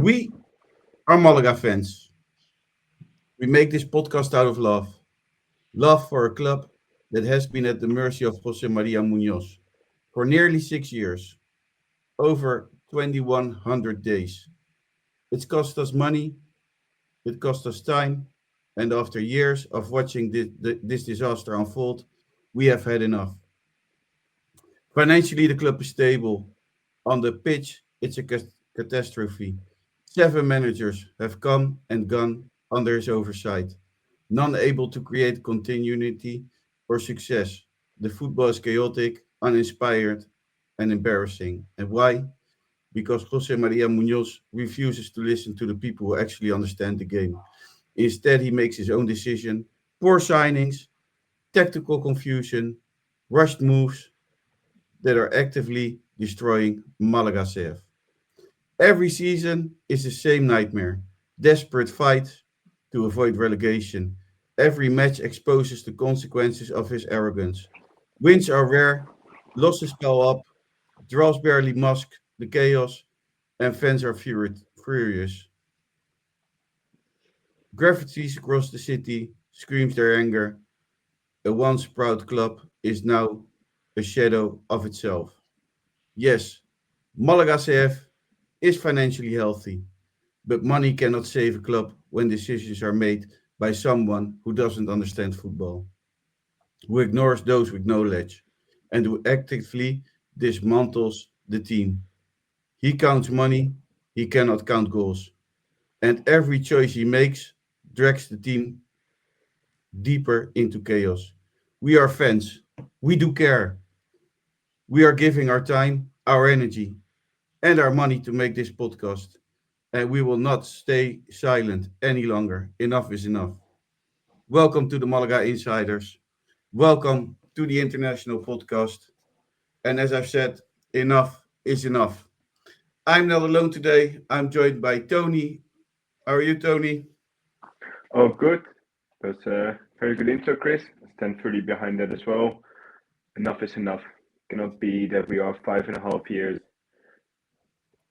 We are Malaga fans. We make this podcast out of love. Love for a club that has been at the mercy of Jose Maria Munoz for nearly 6 years, over 2,100 days. It's cost us money, it cost us time, and after years of watching this disaster unfold, we have had enough. Financially, the club is stable. On the pitch, it's a catastrophe. 7 managers have come and gone under his oversight, none able to create continuity or success. The football is chaotic, uninspired, and embarrassing. And why? Because Jose Maria Munoz refuses to listen to the people who actually understand the game. Instead, he makes his own decision, poor signings, tactical confusion, rushed moves that are actively destroying Malaga CF. Every season is the same nightmare. Desperate fights to avoid relegation. Every match exposes the consequences of his arrogance. Wins are rare, losses pile up, draws barely mask the chaos, and fans are furious. Graffitis across the city screams their anger. A once proud club is now a shadow of itself. Yes, Malaga CF is financially healthy, but money cannot save a club when decisions are made by someone who doesn't understand football, who ignores those with knowledge, and who actively dismantles the team. He counts money, he cannot count goals, and every choice he makes drags the team deeper into chaos. We are fans. We do care. We are giving our time, our energy, and our money to make this podcast. And we will not stay silent any longer. Enough is enough. Welcome to the Malaga Insiders. Welcome to the international podcast. And as I've said, enough is enough. I'm not alone today. I'm joined by Tonie. How are you, Tonie? Oh, good. That's a very good intro, Chris. I stand fully behind that as well. Enough is enough. Cannot be that we are 5.5 years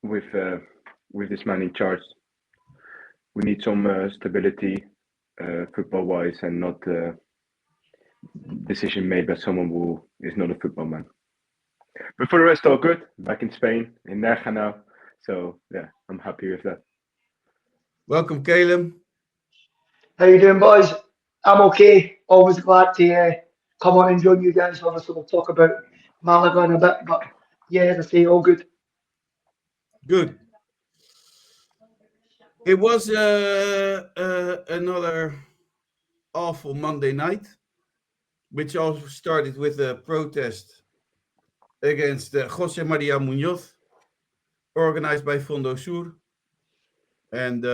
with uh, with this man in charge. We need some stability, football-wise, and not decision made by someone who is not a football man. But for the rest, all good. Back in Spain, in Nerja now. So yeah, I'm happy with that. Welcome, Calum. How you doing, boys? I'm okay. Always glad to come on and join you guys. Obviously, we'll talk about Malaga in a bit, but yeah, as I say, all good. Good. It was another awful Monday night, which also started with a protest against Jose Maria Munoz, organized by Fondo Sur. And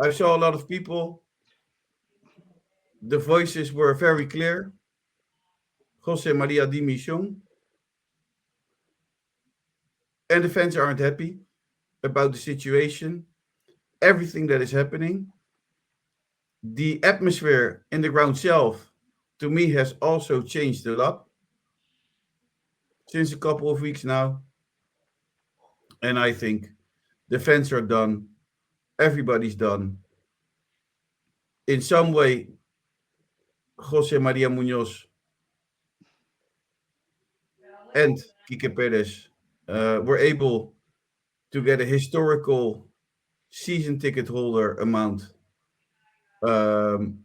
I saw a lot of people. The voices were very clear. Jose Maria Dimisión. And the fans aren't happy about the situation, everything that is happening. The atmosphere in the ground itself, to me, has also changed a lot since a couple of weeks now. And I think the fans are done. Everybody's done. In some way, Jose Maria Munoz and Quique Perez were able to get a historical season ticket holder amount. Um,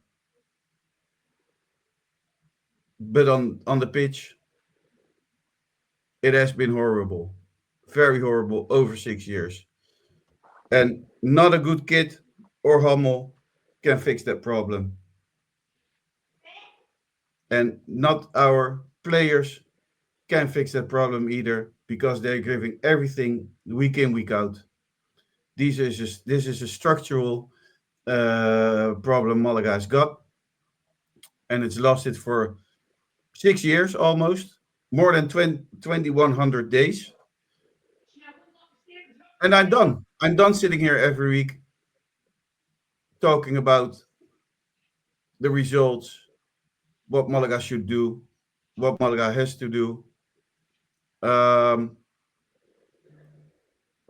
but on the pitch, it has been horrible. Very horrible over 6 years. And not a good kid or Hummel can fix that problem. And not our players can fix that problem either because they're giving everything week in, week out. This is a structural problem Malaga has got, and it's lasted for 6 years almost, more than 2,100 days. And I'm done. I'm done sitting here every week talking about the results, what Malaga should do, what Malaga has to do. Um,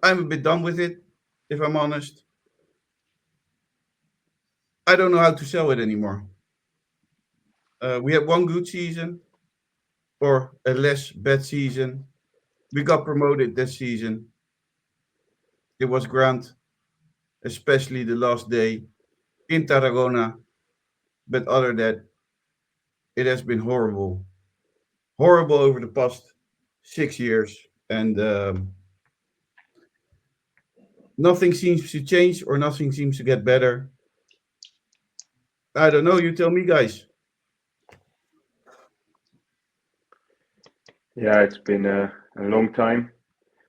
I'm a bit done with it, if I'm honest. I don't know how to sell it anymore. We had one good season, or a less bad season. We got promoted this season. It was grand, especially the last day in Tarragona. But other than that, it has been horrible. Horrible over the past 6 years. And nothing seems to change or nothing seems to get better. I don't know. You tell me, guys. Yeah, it's been a long time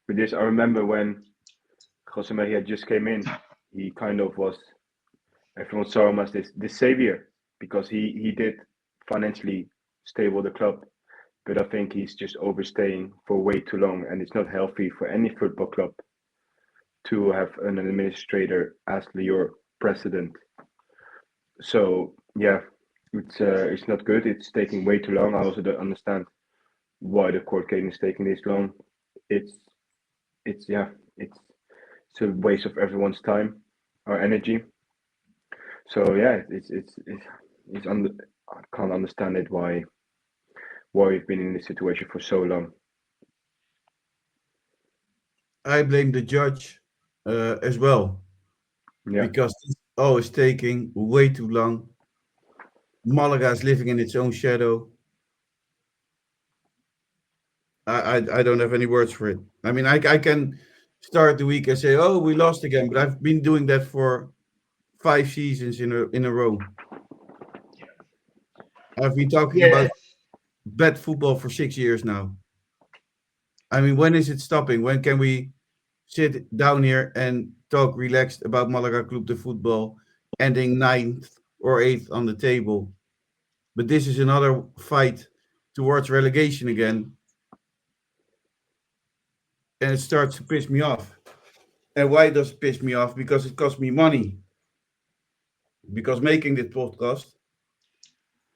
with this. I remember when Jose Maria just came in, he kind of was, everyone saw him as this savior because he did financially stable the club. But I think he's just overstaying for way too long, and it's not healthy for any football club to have an administrator as your president. So yeah, it's not good. It's taking way too long. I also don't understand why the court case is taking this long. It's it's yeah, it's it's a waste of everyone's time or energy. So yeah, it's under, I can't understand it why we've been in this situation for so long. I blame the judge as well Yeah, because it's always taking way too long. Malaga is living in its own shadow. I don't have any words for it. I mean, I can start the week and say, "Oh, we lost again," but I've been doing that for 5 seasons in a row. I've been talking Yeah, about bad football for 6 years now. I mean, when is it stopping? When can we sit down here and talk relaxed about Malaga Club de Football ending ninth or eighth on the table? But this is another fight towards relegation again, and it starts to piss me off. And why does it piss me off? Because it costs me money. Because making this podcast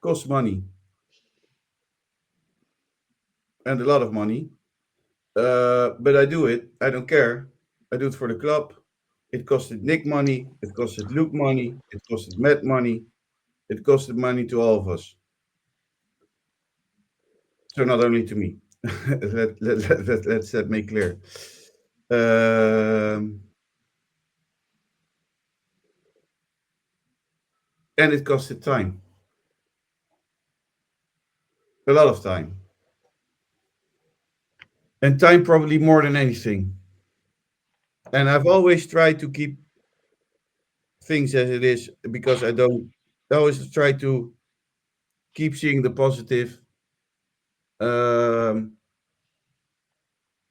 costs money and a lot of money. But I do it. I don't care. I do it for the club. It costed Nick money. It costed Luke money. It costed Matt money. It costed money to all of us. So not only to me. Let's that make clear. And it costed time. A lot of time. And time probably more than anything. And I've always tried to keep things as it is because I always try to keep seeing the positive. Um,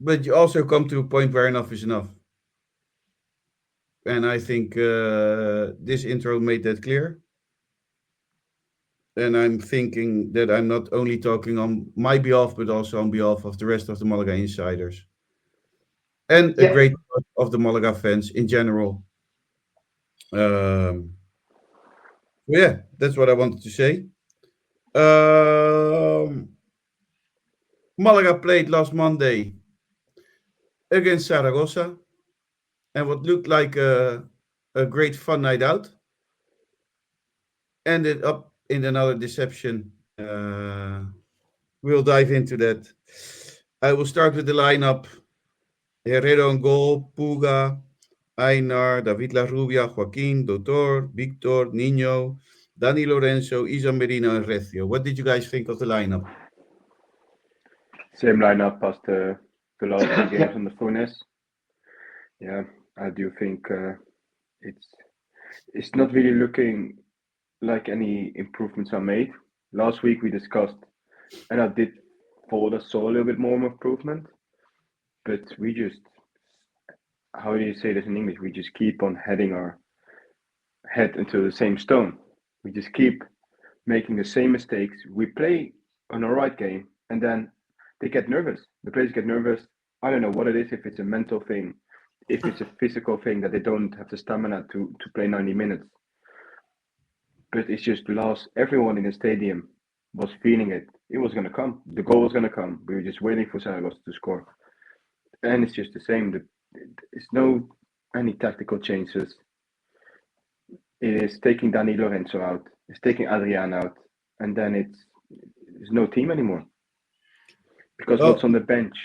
but you also come to a point where enough is enough. And I think this intro made that clear. And I'm thinking that I'm not only talking on my behalf, but also on behalf of the rest of the Malaga insiders and a yeah, great part of the Malaga fans in general. Yeah, that's what I wanted to say. Um, Malaga played last Monday against Zaragoza, and what looked like a great fun night out ended up in another deception. We'll dive into that. I will start with the lineup. Herrero on goal, Puga, Ainar, David La Rubia, Joaquin, Doutor, Victor, Nino, Dani Lorenzo, Isa Merino, and Recio. What did you guys think of the lineup? same lineup as the last two games yeah, on the Funes. Yeah, I do think it's it's not really looking like any improvements are made. Last week we discussed, and I did thought I saw a little bit more improvement, but we just, how do you say this in English? We just keep on heading our head into the same stone. We just keep making the same mistakes. We play an alright game, and then they get nervous. The players get nervous. I don't know what it is. If it's a mental thing, if it's a physical thing that they don't have the stamina to play 90 minutes. But it's just lost. Everyone in the stadium was feeling it. It was gonna come. The goal was gonna come. We were just waiting for Zaragoza to score. And it's just the same. there's no any tactical changes. It is taking Dani Lorenzo out, it's taking Adrian out, and then there's no team anymore. Because what's on the bench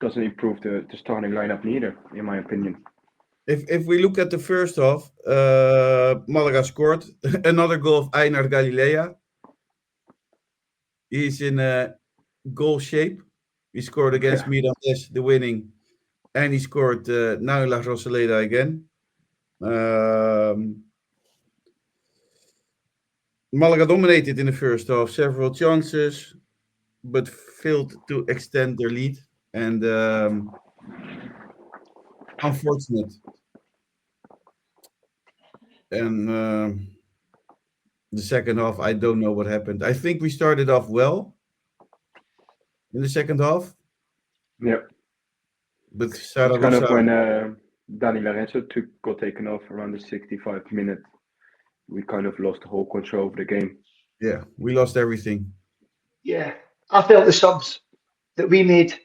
doesn't improve the starting lineup neither, in my opinion. If we look at the first half, Malaga scored another goal of Einar Galilea. He's in goal shape. He scored against Mirandés, the winning, and he scored now in La Rosaleda again. Malaga dominated in the first half, several chances, but failed to extend their lead, and unfortunate. And the second half, I don't know what happened. I think we started off well in the second half. Yeah. With It's kind Zaragoza. of when Dani Lorenzo got taken off around the 65th minute. We kind of lost the whole control of the game. Yeah, we lost everything. Yeah, I felt the subs that we made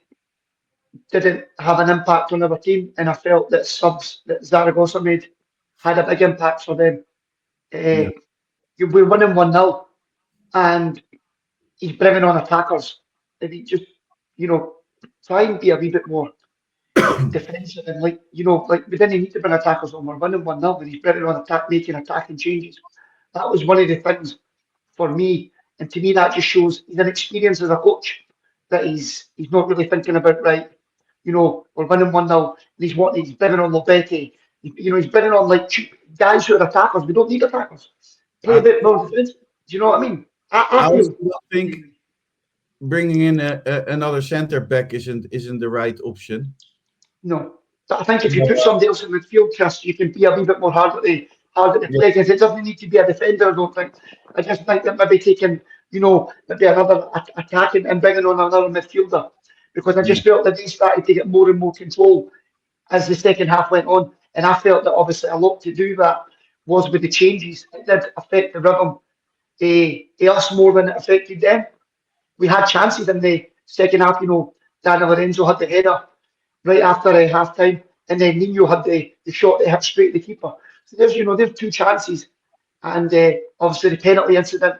didn't have an impact on our team, and I felt that subs that Zaragoza made had a big impact for them. Yeah. We're winning 1-0, and he's bringing on attackers. If he just, try and be a wee bit more defensive and like we didn't need to bring attackers on. We're winning 1-0, but he's bringing on making attacking changes. That was one of the things for me, and to me that just shows he's an experience as a coach, that he's not really thinking about we're winning 1-0, and he's bringing on Albacete. He's bringing on like cheap guys who are attackers. We don't need attackers. Play a bit more defensive. Do you know what I mean? I I also feel. don't think bringing in another centre back isn't the right option. No, but I think if you put somebody else in midfield, Chris, you can be a wee bit more hard to play, because it doesn't need to be a defender. I don't think. I just think that maybe taking, maybe another attacking and bringing on another midfielder, because I just felt that they started to get more and more control as the second half went on, and I felt that obviously a lot to do that was with the changes. It did affect the rhythm us more than it affected them. We had chances in the second half. Daniel Lorenzo had the header right after half time, and then Nino had the shot that hit straight at the keeper. So there's two chances, and obviously the penalty incident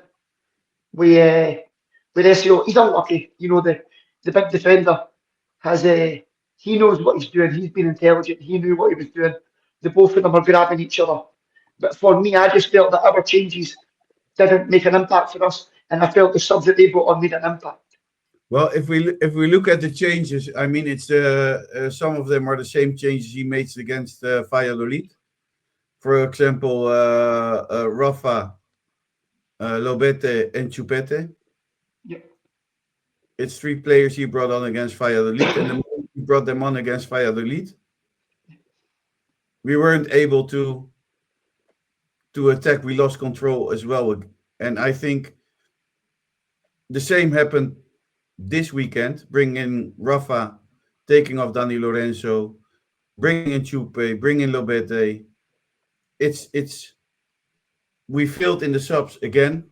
with SEO, he's unlucky. The big defender has he knows what he's doing. He's been intelligent. He knew what he was doing. The both of them are grabbing each other. But for me, I just felt that our changes didn't make an impact for us, and I felt the subs that they brought on made an impact. Well, if we look at the changes, I mean, it's some of them are the same changes he made against Valladolid. For example, Rafa, Lobete, and Chupete. Yeah. It's 3 players he brought on against Valladolid, and the moment he brought them on against Valladolid, we weren't able to attack. We lost control as well, and I think the same happened this weekend. Bring in Rafa, taking off Dani Lorenzo, bringing in Chupe, bringing in Lobete. It's we failed in the subs again.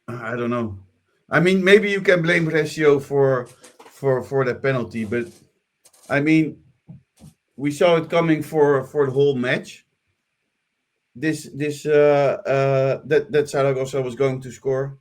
I don't know. I mean, maybe you can blame Recio for that penalty, but I mean, we saw it coming for the whole match. That Zaragoza was going to score.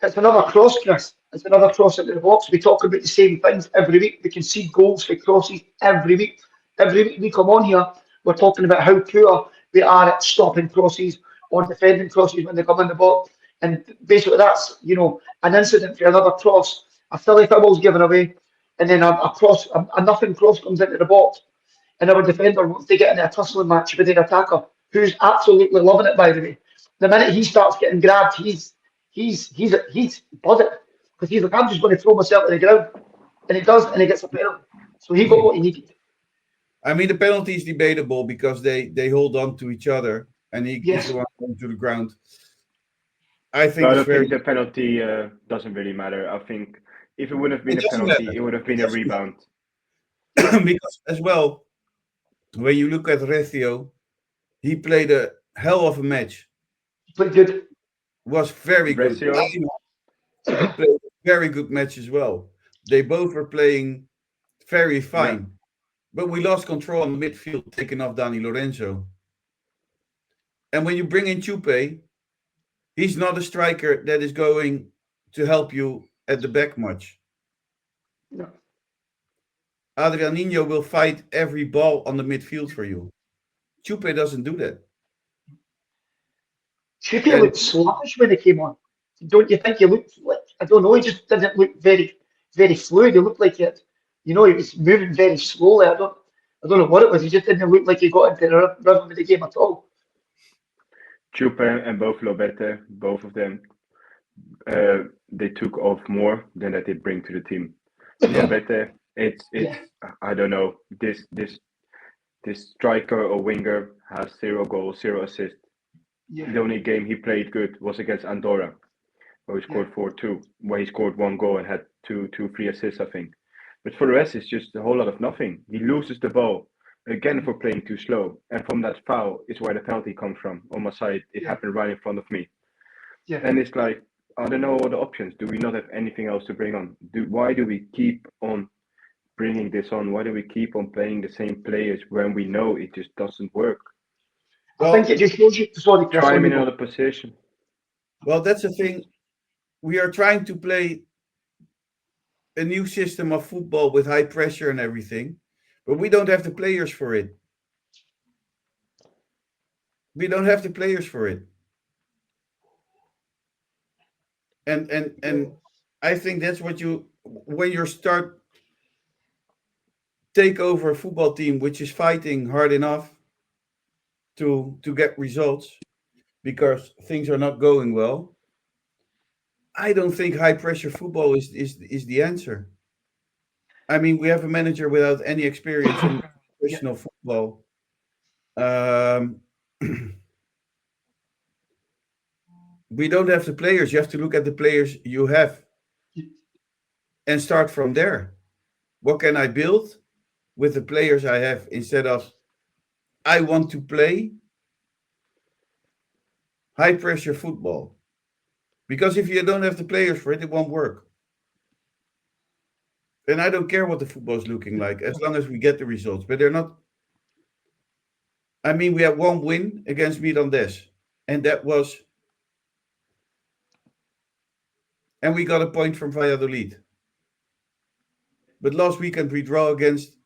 It's another cross, Chris. It's another cross into the box. We talk about the same things every week. We can see goals for crosses every week. Every week we come on here, we're talking about how poor we are at stopping crosses or defending crosses when they come in the box. And basically that's, an incident for another cross. A silly foul's given away, and then a nothing cross comes into the box. And our defender wants to get in a tussling match with their attacker, who's absolutely loving it, by the way. The minute he starts getting grabbed, he's buzzing, because he's like, I'm just going to throw myself to the ground, and he does, and he gets a penalty. So he got what he needed. I mean, the penalty is debatable because they hold on to each other, and he's the one going to the ground. I think the penalty doesn't really matter. I think if it would have been a penalty, it would have been a rebound. Because as well, when you look at Recio, he played a hell of a match. He played good. Was very good. Recio Played a very good match as well. They both were playing very fine. But we lost control on the midfield, taking off Dani Lorenzo. And when you bring in Chupe, he's not a striker that is going to help you at the back much. No. Adrianinho will fight every ball on the midfield for you. Chupe doesn't do that. Chippy And looked sluggish when he came on. Don't you think he looked like, I don't know, he just didn't look very fluid. He looked like it, he was moving very slowly. I don't know what it was. He just didn't look like he got into the rhythm of the game at all. Chupa and both Lobete, both of them, they took off more than that they bring to the team. yeah, Lobete, it's Yeah. I don't know, this striker or winger has 0 goals, 0 assists. Yeah. The only game he played good was against Andorra, where he scored 4-2, where he scored 1 goal and had 3 assists, I think. But for the rest, it's just a whole lot of nothing. He loses the ball again for playing too slow, and from that foul is where the penalty comes from. On my side, it Yeah. happened right in front of me, Yeah. and it's like I don't know all the options. Do we not have anything else to bring on? Why do we keep on bringing this on? Why do we keep on playing the same players when we know it just doesn't work? I think it just shows you, sorry, Chris, Try on him you in go. another position. well, that's the thing. We are trying to play a new system of football with high pressure and everything, but we don't have the players for it. We don't have the players for it. And I think that's what you when you start take over a football team which is fighting hard enough to get results because things are not going well. I don't think high pressure football is the answer. I mean, we have a manager without any experience in Yeah. professional football. Um, we don't have the players. You have to look at the players you have and start from there. What can I build with the players I have instead of I want to play high pressure football? Because if you don't have the players for it, it won't work. And I don't care what the football is looking like as long as we get the results. But they're not. I mean, we had one win against Mirandes, and that was, and we got a point from Valladolid. But last weekend we draw against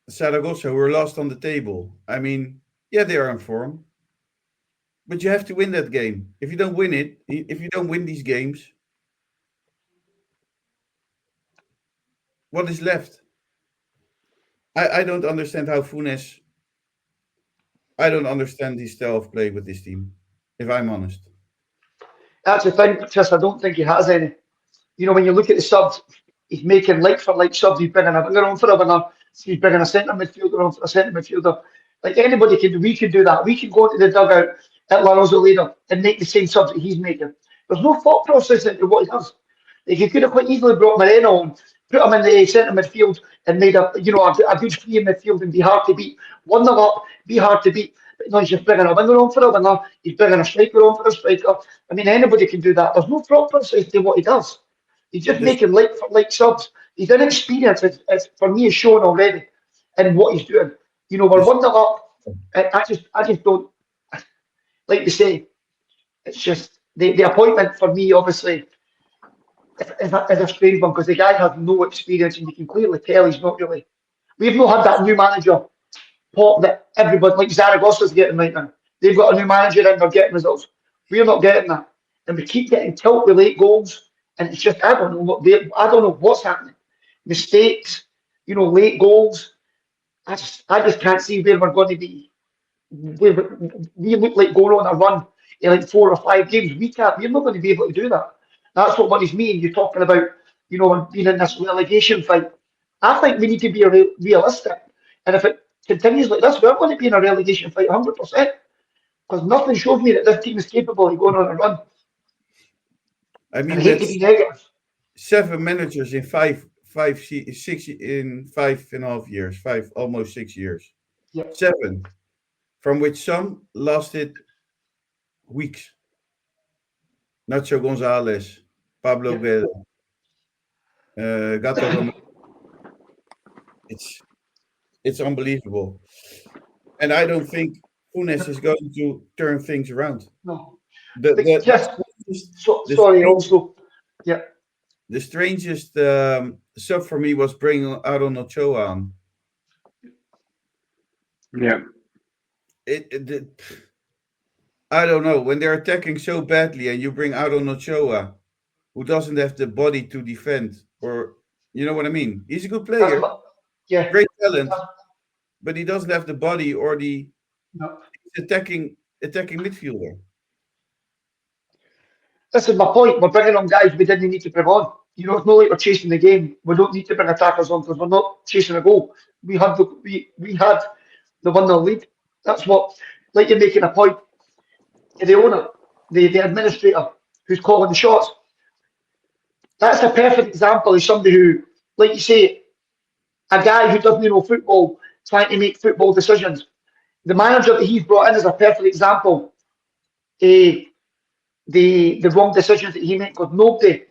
Zaragoza, who were last on the table. I mean, yeah, they are in form, but you have to win that game. If you don't win it, if you don't win these games, what is left? I don't understand how Funes. I don't understand his style of play with this team, if I'm honest. That's the thing, Chris. I don't think he has any. When you look at the subs, he's making like for like subs. He's bringing a winger on for a winger. He's bringing a centre midfielder on for a centre midfielder. Like anybody can do, we can do that. We can go into the dugout at La Rosaleda and make the same subs that he's making. There's no thought process into what he does. Like he could have quite easily brought Moreno on, put him in the centre midfield and made a good free in midfield and be hard to beat. 1-0 up, be hard to beat. But no, he's just bringing a winger on for a winger. He's bringing a striker on for a striker. I mean, anybody can do that. There's no thought process to what he does. He's just This, making like for like subs. His inexperience is for me is shown already in what he's doing. We're this, 1-0 up. I just don't like to say. It's just the appointment for me, obviously, is a strange one because the guy has no experience and you can clearly tell he's not really. We've not had that new manager pop that everybody like Zaragoza's getting right now. They've got a new manager and they're getting results. We're not getting that, and we keep getting tilt with late goals, and it's just I don't know what's happening. Mistakes, late goals. I just can't see where we're going to be. We look like going on a run in like 4 or 5 games. We're not going to be able to do that. That's what worries me. And you're talking about, being in this relegation fight. I think we need to be realistic. And if it continues like this, we're going to be in a relegation fight 100%. Because nothing shows me that this team is capable of going on a run. I And I mean, we hate had to be negative. 7 managers in 6.5 years, almost 6 years. Yeah. 7, from which some lasted weeks. Nacho Gonzalez, Pablo Yeah. Guedes, Gato Romero. it's unbelievable. And I don't think Funes is going to turn things around. No. The But the just the sorry. strangest, Also, yeah. the strangest sub for me was bringing Aaron Ochoa on. Yeah. I don't know, when they're attacking so badly and you bring Aaron Ochoa, who doesn't have the body to defend, or you know what I mean. He's a good That's player, my, yeah. great talent, That's, but he doesn't have the body or the no. attacking midfielder. This is my point. We're bringing on guys we didn't need to bring on. You know, it's not like we're chasing the game. We don't need to bring attackers on because we're not chasing a goal. We had the 1-0 lead. That's what, like you're making a point. The owner, the administrator who's calling the shots. That's a perfect example of somebody who, like you say, a guy who doesn't know football trying to make football decisions. The manager that he's brought in is a perfect example of the wrong decisions that he made because nobody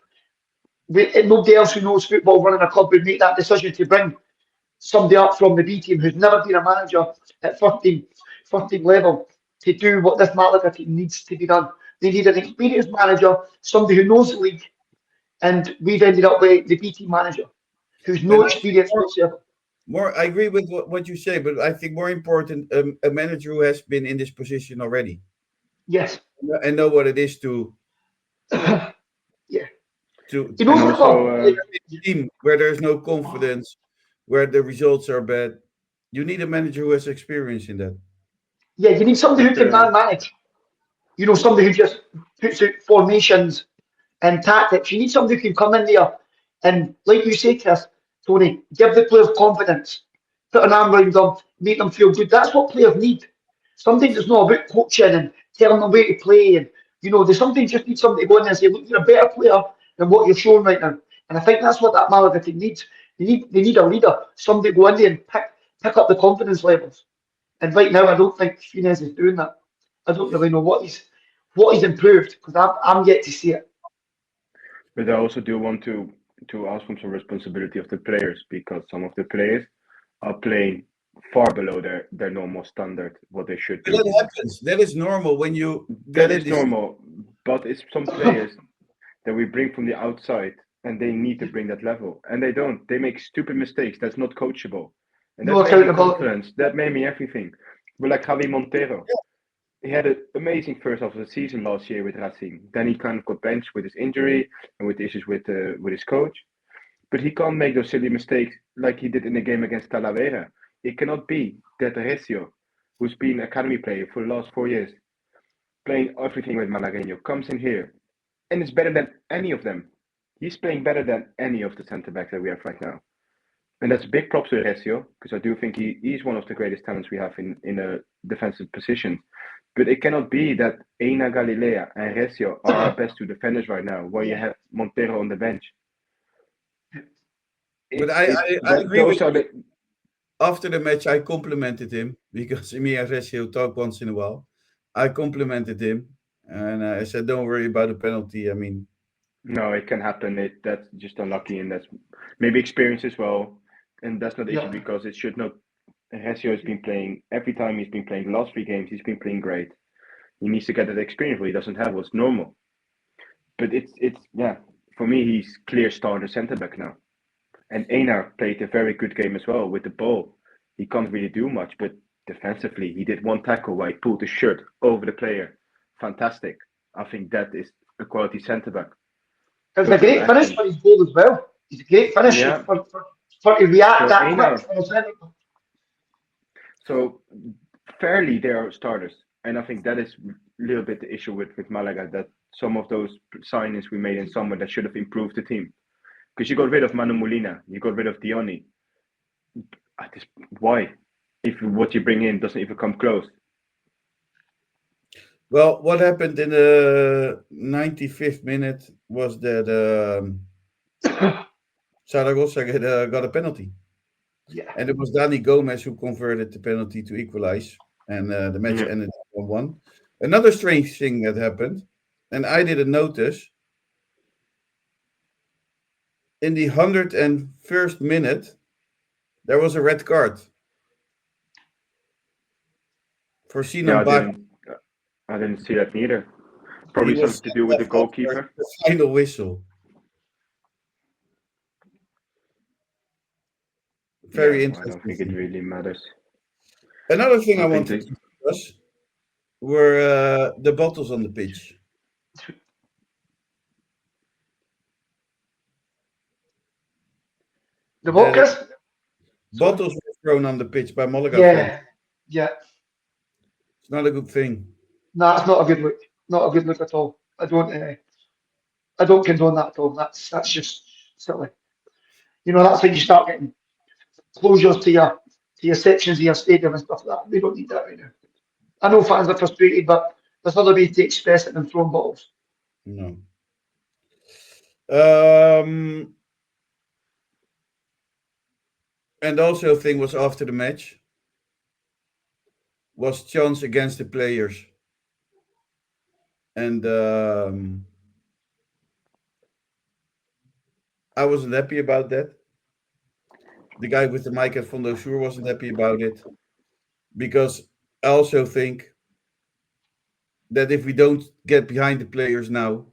else who knows football running a club would make that decision to bring somebody up from the B team who's never been a manager at first team level to do what this Malaga team needs to be done. They need an experienced manager, somebody who knows the league, and we've ended up with the B team manager who's And no I think experience whatsoever. I agree with what you say, but I think more important, a manager who has been in this position already Yes. and know what it is to Yeah. to He And knows the also, club. a team where there's no confidence, where the results are bad. You need a manager who has experience in that. Yeah, you need somebody who but can manage. You know, somebody who just puts out formations and tactics. You need somebody who can come in there and, like you say, Chris, Tony, give the players confidence, put an arm around them, make them feel good. That's what players need. Sometimes it's not about coaching and telling them where to play. And, you know, they sometimes just need somebody to go in there and say, look, you're a better player than what you're showing right now. And I think that's what that Malaga team needs. They need a leader, somebody to go in there and pick up the confidence levels. And right now, I don't think Funes is doing that. I don't really know what he's improved because I'm yet to see it. but I also do want to ask from some responsibility of the players because some of the players are playing far below their normal standard, what they should But do. that happens. That is normal when you That get in is this. normal, but it's some players that we bring from the outside and they need to bring that level. And they don't. They make stupid mistakes. That's not coachable. And No that made me accountability. confidence. That made me everything. But like Javi Montero, he had an amazing first half of the season last year with Racing. Then he kind of got benched with his injury and with issues with his coach. But he can't make those silly mistakes like he did in the game against Talavera. It cannot be that Recio, who's been an academy player for the last 4 years, playing everything with Malagueño, comes in here and is better than any of them. He's playing better than any of the centre backs that we have right now. And that's big props to Recio, because I do think he's one of the greatest talents we have in a defensive position. But it cannot be that Eina Galilea and Recio are our best two defenders right now, while you have Montero on the bench. But I agree with Those are you. the After the match, I complimented him because me and Recio talk once in a while. I complimented him and I said, "Don't worry about the penalty." I mean, no, it can happen. That's just unlucky, and that's maybe experience as well. And that's not the issue Yeah. because it should not. Recio has been playing every time he's been playing the last 3 games. He's been playing great. He needs to get that experience what he doesn't have. What's normal, but it's yeah. For me, he's clear starter centre back now. And Einar played a very good game as well with the ball. He can't really do much, but defensively, he did one tackle where he pulled the shirt over the player. Fantastic. I think that is a quality centre back. It was a Total great finish action. for his goal as well. He's a great finisher Yeah. for to react So that quick Einar, for a centre. so fairly they are starters. And I think that is a little bit the issue with Malaga, that some of those signings we made in summer that should have improved the team. Because you got rid of Manu Molina, you got rid of Dioni. Why? If what you bring in doesn't even come close. well, what happened in the 95th minute was that Zaragoza got a penalty. Yeah. And it was Dani Gomez who converted the penalty to equalize. And the match Yeah. ended 1-1. Another strange thing that happened, and I didn't notice, in the 101st minute, There was a red card for Yeah, Sinan Bak. I didn't see that neither. He Probably was something to do with the sent off after goalkeeper. the final whistle. Very Yeah, I don't interesting think it thing. really matters. Another thing I I think wanted to discuss were the bottles on the pitch. The what, That Chris? Sorry. bottles were thrown on the pitch by Malaga fans. Yeah, yeah. It's not a good thing. No, it's not a good look. Not a good look at all. I don't condone that at all. That's just silly. You know, that's when you start getting closures to your sections of your stadium and stuff like that. We don't need that right now. I know fans are frustrated, but there's other ways to express it than throwing bottles. No. And also a thing was after the match was chants against the players. And I wasn't happy about that. The guy with the mic at Fondo Sur wasn't happy about it. Because I also think that if we don't get behind the players now,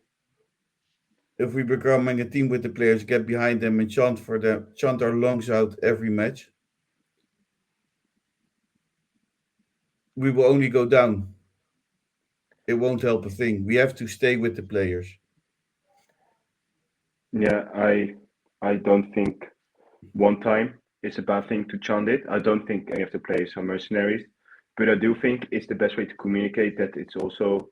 if we becoming a team with the players, get behind them and chant for them, chant our lungs out every match, we will only go down. It won't help a thing. We have to stay with the players. Yeah, I don't think one time is a bad thing to chant it. I don't think any of the players are mercenaries, but I do think it's the best way to communicate that it's also,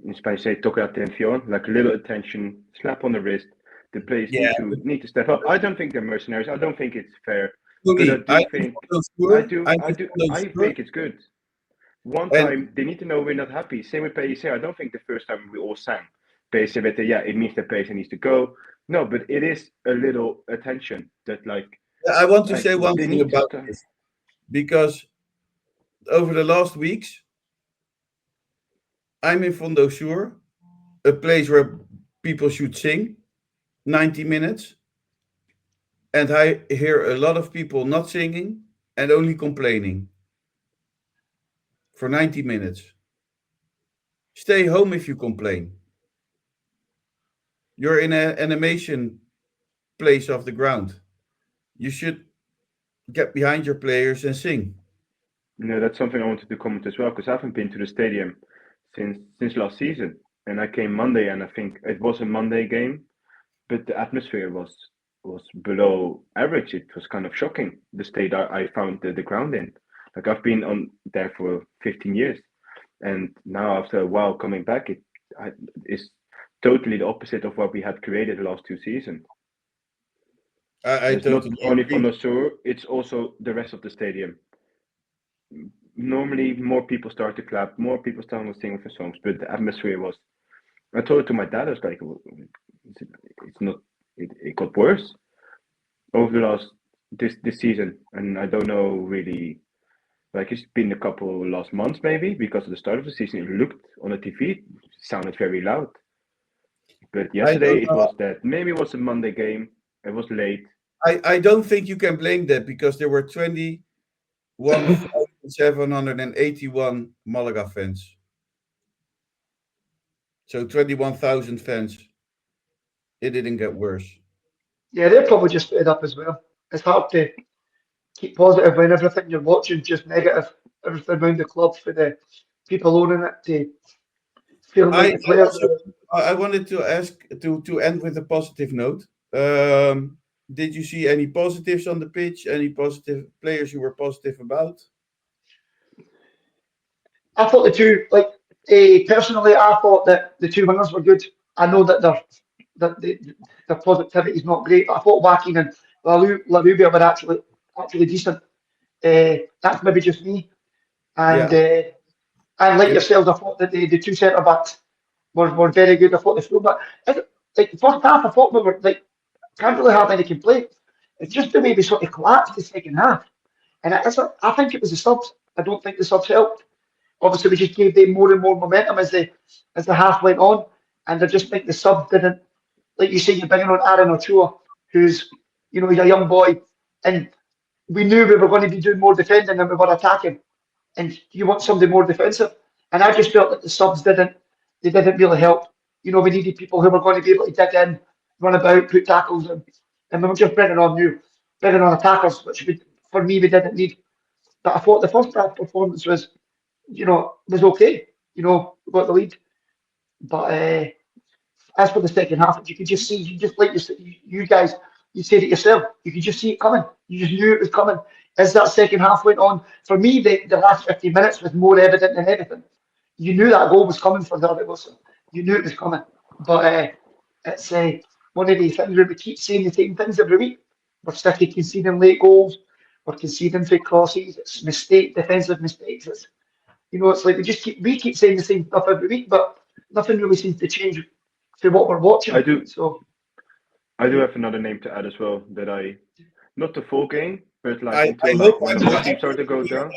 in Spanish say toque atención, like a little attention, slap on the wrist. The players Yeah, need to step up. I don't think they're mercenaries. I don't think it's fair, but I Tonie, do think I Sure. think it's good. One And time they need to know we're not happy. Same with PSC. I don't think the first time we all sang PSC with yeah, it means the PSC needs to go. No, but it is a little attention that I want to like say one they thing need to about start. this because over the last weeks, I'm in Fondo Sur, a place where people should sing 90 minutes, and I hear a lot of people not singing and only complaining for 90 minutes. Stay home if you complain. You're in an animation place of the ground. You should get behind your players and sing. No, that's something I wanted to comment as well because I haven't been to the stadium since last season, and I came Monday, and I think it was a Monday game, but the atmosphere was below average. It was kind of shocking the state I found the ground in. Like I've been on there for 15 years, and now after a while coming back, is totally the opposite of what we had created the last two seasons. I It's not totally only agree. from the Sur, it's also the rest of the stadium. Normally, more people start to clap, more people start to sing with the songs, but the atmosphere was. I told it to my dad. I was like, "It's not. It got worse over the last this season, and I don't know really. Like it's been a couple last months maybe because at the start of the season it looked on the TV, it sounded very loud, but I don't yesterday it know. was that maybe it was a Monday game. It was late. I don't think you can blame that because there were 21,781 Malaga fans. So 21,000 fans. It didn't get worse. Yeah, they're probably just fed up as well. It's hard to keep positive when everything you're watching is just negative. Everything around the club for the people owning it to feeling like I the players also are. I wanted to ask to end with a positive note. Did you see any positives on the pitch? Any positive players you were positive about? I thought the two, like, personally, I thought that the two wingers were good. I know that their positivity is not great, but I thought Joaquin and Larubia were actually decent. That's maybe just me. And Yeah, like it, yourselves, I thought that the two centre backs were very good. I thought the fullback, like the first half, I thought we were like can't really have any complaints. It's just the way we sort of collapsed the second half, and I think it was the subs. I don't think the subs helped. Obviously, we just gave them more and more momentum as the half went on, and I just think the subs didn't. Like you say, you're bringing on Aaron Ochoa, who's he's a young boy, and we knew we were going to be doing more defending than we were attacking. And you want somebody more defensive. And I just felt that the subs didn't really help. We needed people who were going to be able to dig in, run about, put tackles in. And we were just bringing on attackers, which for me we didn't need. But I thought the first half performance was okay. We got the lead. But as for the second half, you could just see, you guys, you said it yourself, you could just see it coming. You just knew it was coming. As that second half went on, for me, the last 15 minutes was more evident than anything. You knew that goal was coming for Zaragoza. You knew it was coming. But it's one of these things where we keep saying the same things every week. We're still conceding late goals. We're conceding fake crosses. It's defensive mistakes. It's like we keep saying the same stuff every week, but nothing really seems to change to what we're watching. I do So have another name to add as well, that not the full game, but I until hope when the I'm whole not team started to go down.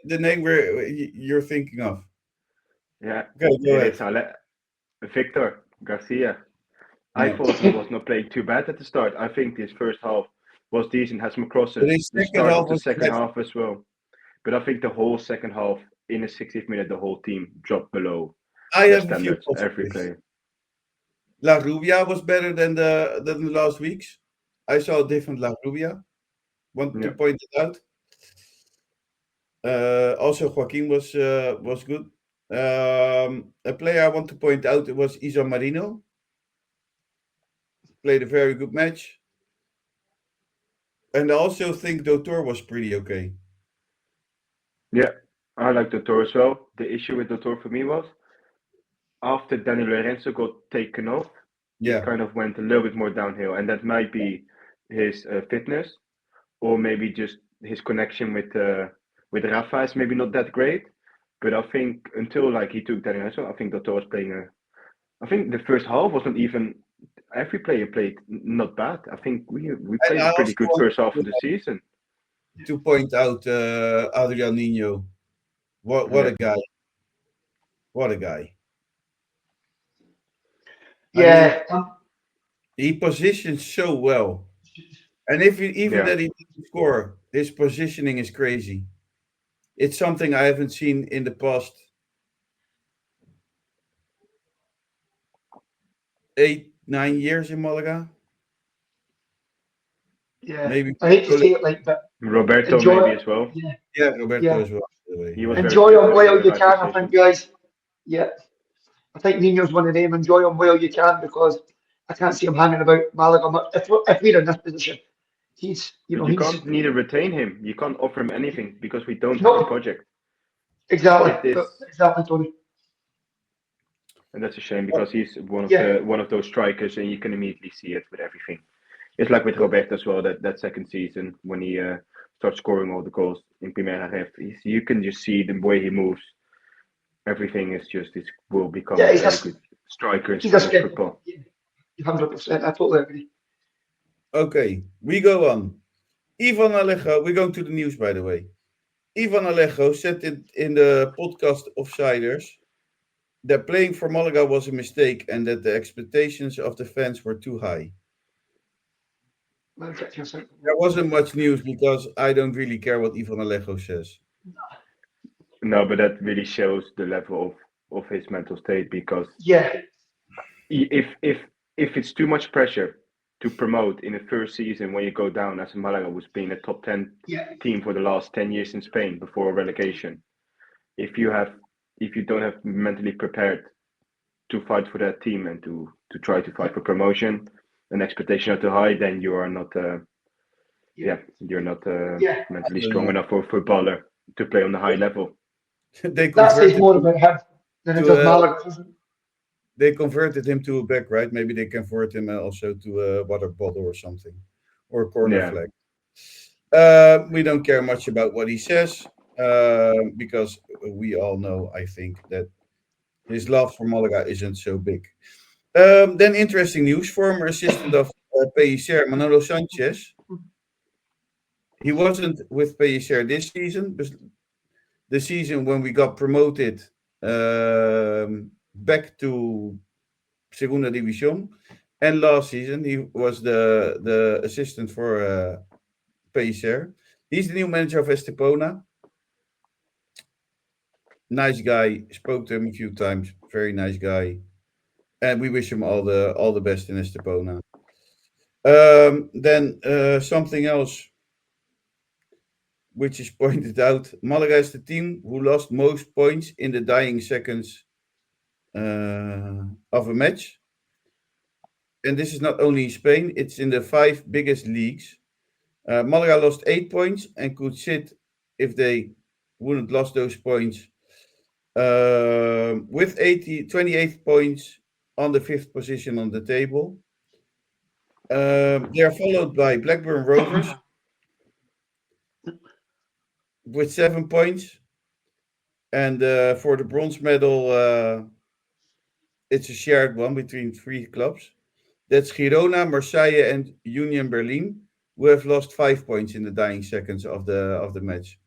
the name you're thinking of. Yeah, Okay, go it ahead. is Victor Garcia. I Yeah. thought he was not playing too bad at the start. I think his first half was decent, had some crosses. But his The second start half of the was second bad. half as well. But I think the whole second half, in the 60th minute, the whole team dropped below I their have a few standards. Every positives. player. La Rubia was better than the last weeks. I saw a different La Rubia. Want to Yeah. point it out. Also, Joaquin was good. A player I want to point out was Isa Marino. Played a very good match. And I also think Doutor was pretty okay. Yeah, I like Doutor as well. The issue with Doutor for me was after Daniel Lorenzo got taken off, it Yeah. kind of went a little bit more downhill, and that might be his fitness, or maybe just his connection with Rafa is maybe not that great. But I think until he took Daniel Lorenzo, I think Doutor was playing I think the first half wasn't even. Every player played not bad. I think we And played I a pretty also good want first half of the season. to point out Adrian Nino. What Yeah, a guy. What a guy. I mean, yeah, he positions so well. And if even yeah, that he didn't score, his positioning is crazy. It's something I haven't seen in the past 8, 9 years in Malaga. yeah. Maybe I hate to Cole- say it, but Roberto enjoy maybe it. as well. Yeah, yeah, Roberto yeah. as well, by the way. He was Yeah. very Enjoy them slippery in while the you right can, I think, position. guys. Yeah, I think Nino's one of them. Enjoy them while you can because I can't see him hanging about Malaga much. If we're in this position, he's, you But know, you he's can't neither retain him. You can't offer him anything because we don't have a not project. exactly, It is, exactly, Tony. and that's a shame because he's Yeah, one of those strikers, and you can immediately see it with everything. It's like with Roberto as well. That second season when he starts scoring all the goals in Primera Ref, you can just see the way he moves. Everything is just this will become yeah. a very good striker in He's a Spanish skip. football. 100%. I totally agree. Okay, we go on. Ivan Alejo, we're going to the news, by the way. Ivan Alejo said it in the podcast Offsiders that playing for Malaga was a mistake and that the expectations of the fans were too high. There wasn't much news because I don't really care what Ivan Alejo says. No, but that really shows the level of his mental state because Yeah, if it's too much pressure to promote in the first season when you go down as Malaga was being a top 10 yeah, team for the last 10 years in Spain before relegation, if you don't have mentally prepared to fight for that team and to try to fight for promotion and expectation are too high, then you are not you're not yeah. mentally strong enough for a footballer to play on a high level. They That says converted more about him than it to does a Malaga, doesn't it? they converted him to a back, right? Maybe they convert him also to a water bottle or something, or a corner Yeah, flag. We don't care much about what he says because we all know, I think, that his love for Malaga isn't so big. Then interesting news: former assistant of PSR Manolo Sanchez. He wasn't with PSR this season, but the season when we got promoted back to Segunda División. And last season, he was the assistant for PSR. He's the new manager of Estepona. Nice guy. Spoke to him a few times. Very nice guy. And we wish him all the best in Estepona. Then something else which is pointed out. Malaga is the team who lost most points in the dying seconds of a match. And this is not only in Spain, it's in the 5 biggest leagues. Malaga lost 8 points and could sit, if they wouldn't lost those points, with 28 points on the 5th position on the table. They are followed by Blackburn Rovers with 7 points. And for the bronze medal, it's a shared one between 3 clubs. That's Girona, Marseille, and Union Berlin, who have lost 5 points in the dying seconds of the match.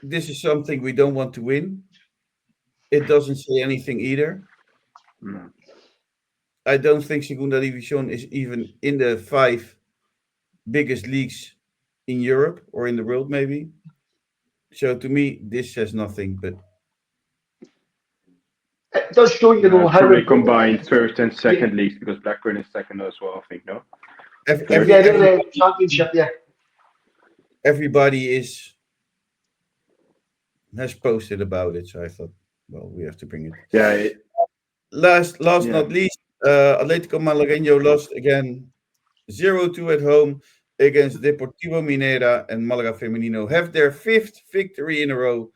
This is something we don't want to win. It doesn't say anything either. No. I don't think Segunda División is even in the 5 biggest leagues in Europe or in the world, maybe. So to me, this says nothing. But It does show, you know, It's how probably important combined it is. first and second leagues because Blackburn is second as well, I think, no? Yeah, they're the championship, yeah. everybody has posted about it. So I thought, well, we have to bring it. Yeah, Last Yeah. not least, Atlético Malagueño lost again 0-2 at home against Deportivo Minera, and Malaga Femenino have their 5th victory in a row.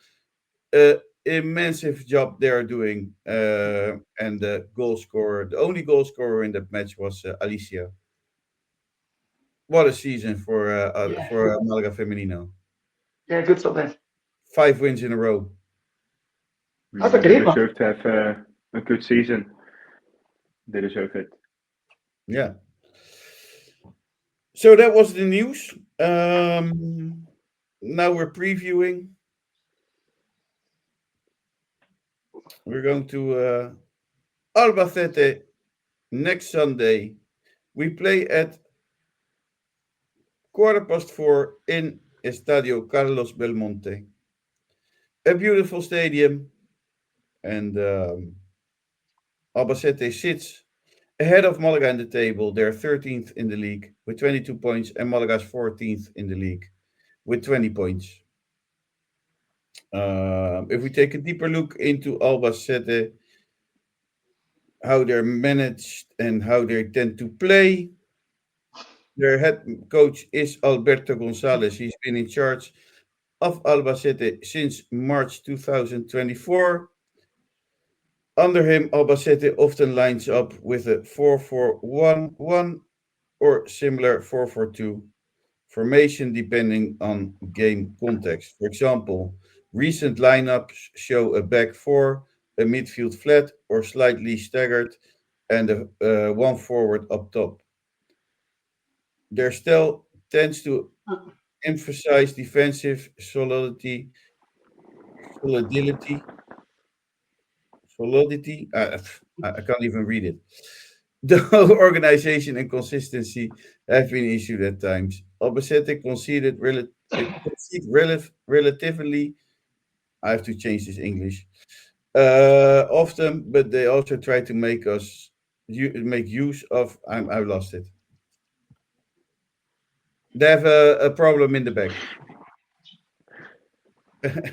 Immense job they are doing. And the only goal scorer in that match was Alicia. What a season for Malaga Femenino. Yeah, good stuff then. 5 wins in a row. That's a they great one. deserve to have a good season. They deserve it. Yeah. So that was the news. Now we're previewing. We're going to Albacete next Sunday. We play at 4:15 in Estadio Carlos Belmonte. A beautiful stadium. And Albacete sits ahead of Malaga in the table. They're 13th in the league with 22 points, and Malaga's 14th in the league with 20 points. If we take a deeper look into Albacete, how they're managed and how they tend to play, their head coach is Alberto Gonzalez. He's been in charge of Albacete since March 2024. Under him, Albacete often lines up with a 4-4-1-1 or similar 4-4-2 formation depending on game context. For example, recent lineups show a back 4, a midfield flat or slightly staggered, and one forward up top. Their style tends to emphasize defensive solidity. I can't even read it. The organization and consistency have been issued at times. Albacete conceded relatively. I have to change this English. Often, but they also try to make use of. I lost it. They have a problem in the back,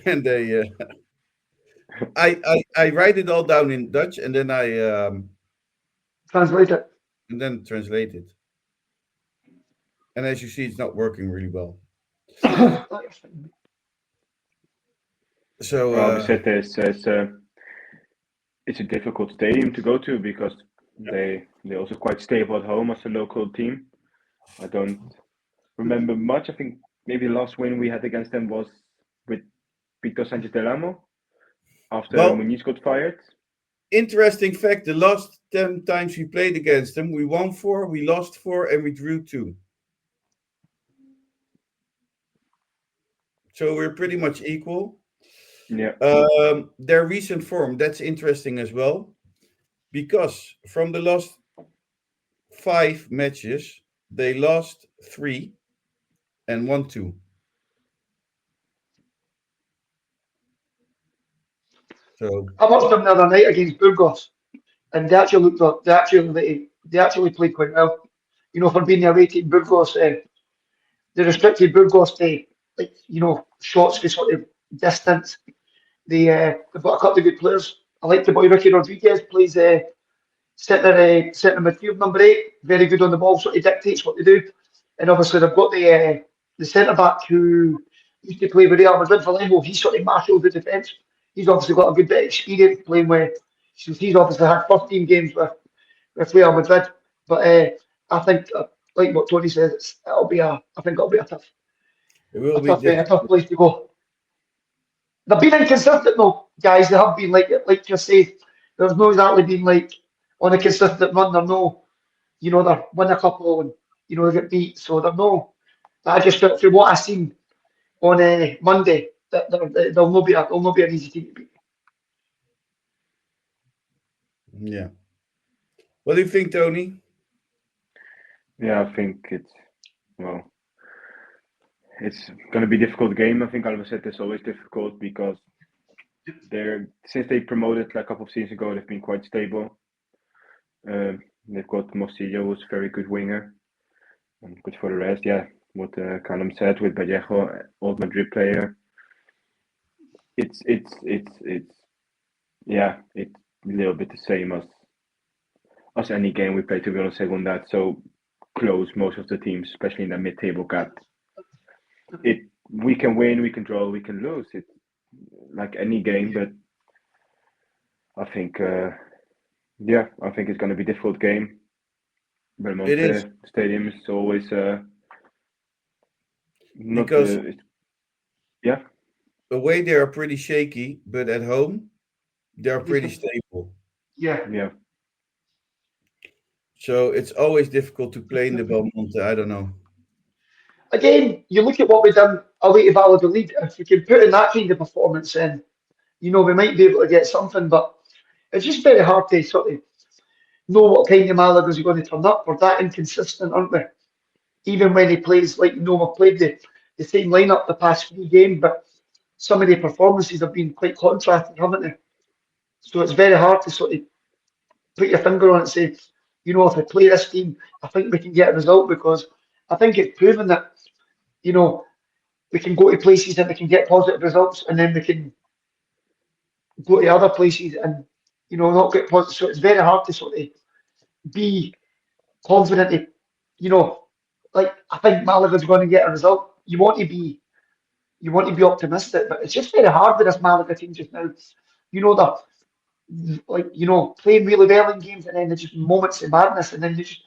and they. I write it all down in Dutch, and then Translate it. translate it. And as you see, it's not working really well. So Albacete it's a difficult stadium to go to because they're also quite stable at home as a local team. I don't remember much. I think maybe the last win we had against them was with Pito Sanchez del Amo after Muniz got fired. Interesting fact, the last 10 times we played against them, we won 4, we lost 4, and we drew 2. So we're pretty much equal. Yeah. Their recent form, that's interesting as well, because from the last 5 matches, they lost 3 and 1-2. So I watched them the other night against Burgos, and they actually played quite well. You know, for being the away team, Burgos, they restricted Burgos to shots for sort of distance. They've got a couple of good players. I like the boy Ricky Rodriguez plays centre midfield number 8, very good on the ball, so he dictates what to do. And obviously they've got the centre back who used to play with Real Madrid for Vallejo. He sort of marshals the defence. He's obviously got a good bit of experience playing with. So he's obviously had first team games with Real Madrid. But I think, like what Tonie says, I think it'll be a tough, it will a be tough, a difficult. tough place to go. They've been inconsistent though, guys. They have been like you say. There's no exactly been like on a consistent run. They're no, they're win a couple and they get beat. So they're no. I just felt through what I seen on Monday that they'll not be an easy team to beat. Yeah. What do you think, Tonie? Yeah, I think it's going to be a difficult game. I think Albacete is always difficult because since they promoted a couple of seasons ago, they've been quite stable. They've got Mostillo, who's a very good winger. And good for the rest, yeah. What Calum said with Vallejo, old Madrid player. It's a little bit the same as any game we play, to be honest, Segunda. So close, most of the teams, especially in the mid-table gap. We can win, we can draw, we can lose. It's like any game, but I think it's going to be a difficult game. It is. Belmonte Stadium is always not Because yeah. away they are pretty shaky, but at home they are pretty stable. Yeah. So it's always difficult to play in the Belmonte. I don't know. Again, you look at what we've done away to Valladolid. If we can put in that kind of performance in, we might be able to get something. But it's just very hard to sort of know what kind of Malaga's going to turn up. We're that inconsistent, aren't we? Even when he plays, like, we've played the same lineup the past few games, but some of the performances have been quite contrasting, haven't they? So it's very hard to sort of put your finger on it and say, if we play this team, I think we can get a result, because I think it's proven that, we can go to places and we can get positive results, and then we can go to other places and, not get positive. So it's very hard to sort of be confident, like, I think Malaga's going to get a result. You want to be optimistic, but it's just very hard with this Malaga team just now. Playing really well in games, and then there's just moments of madness, and then there's just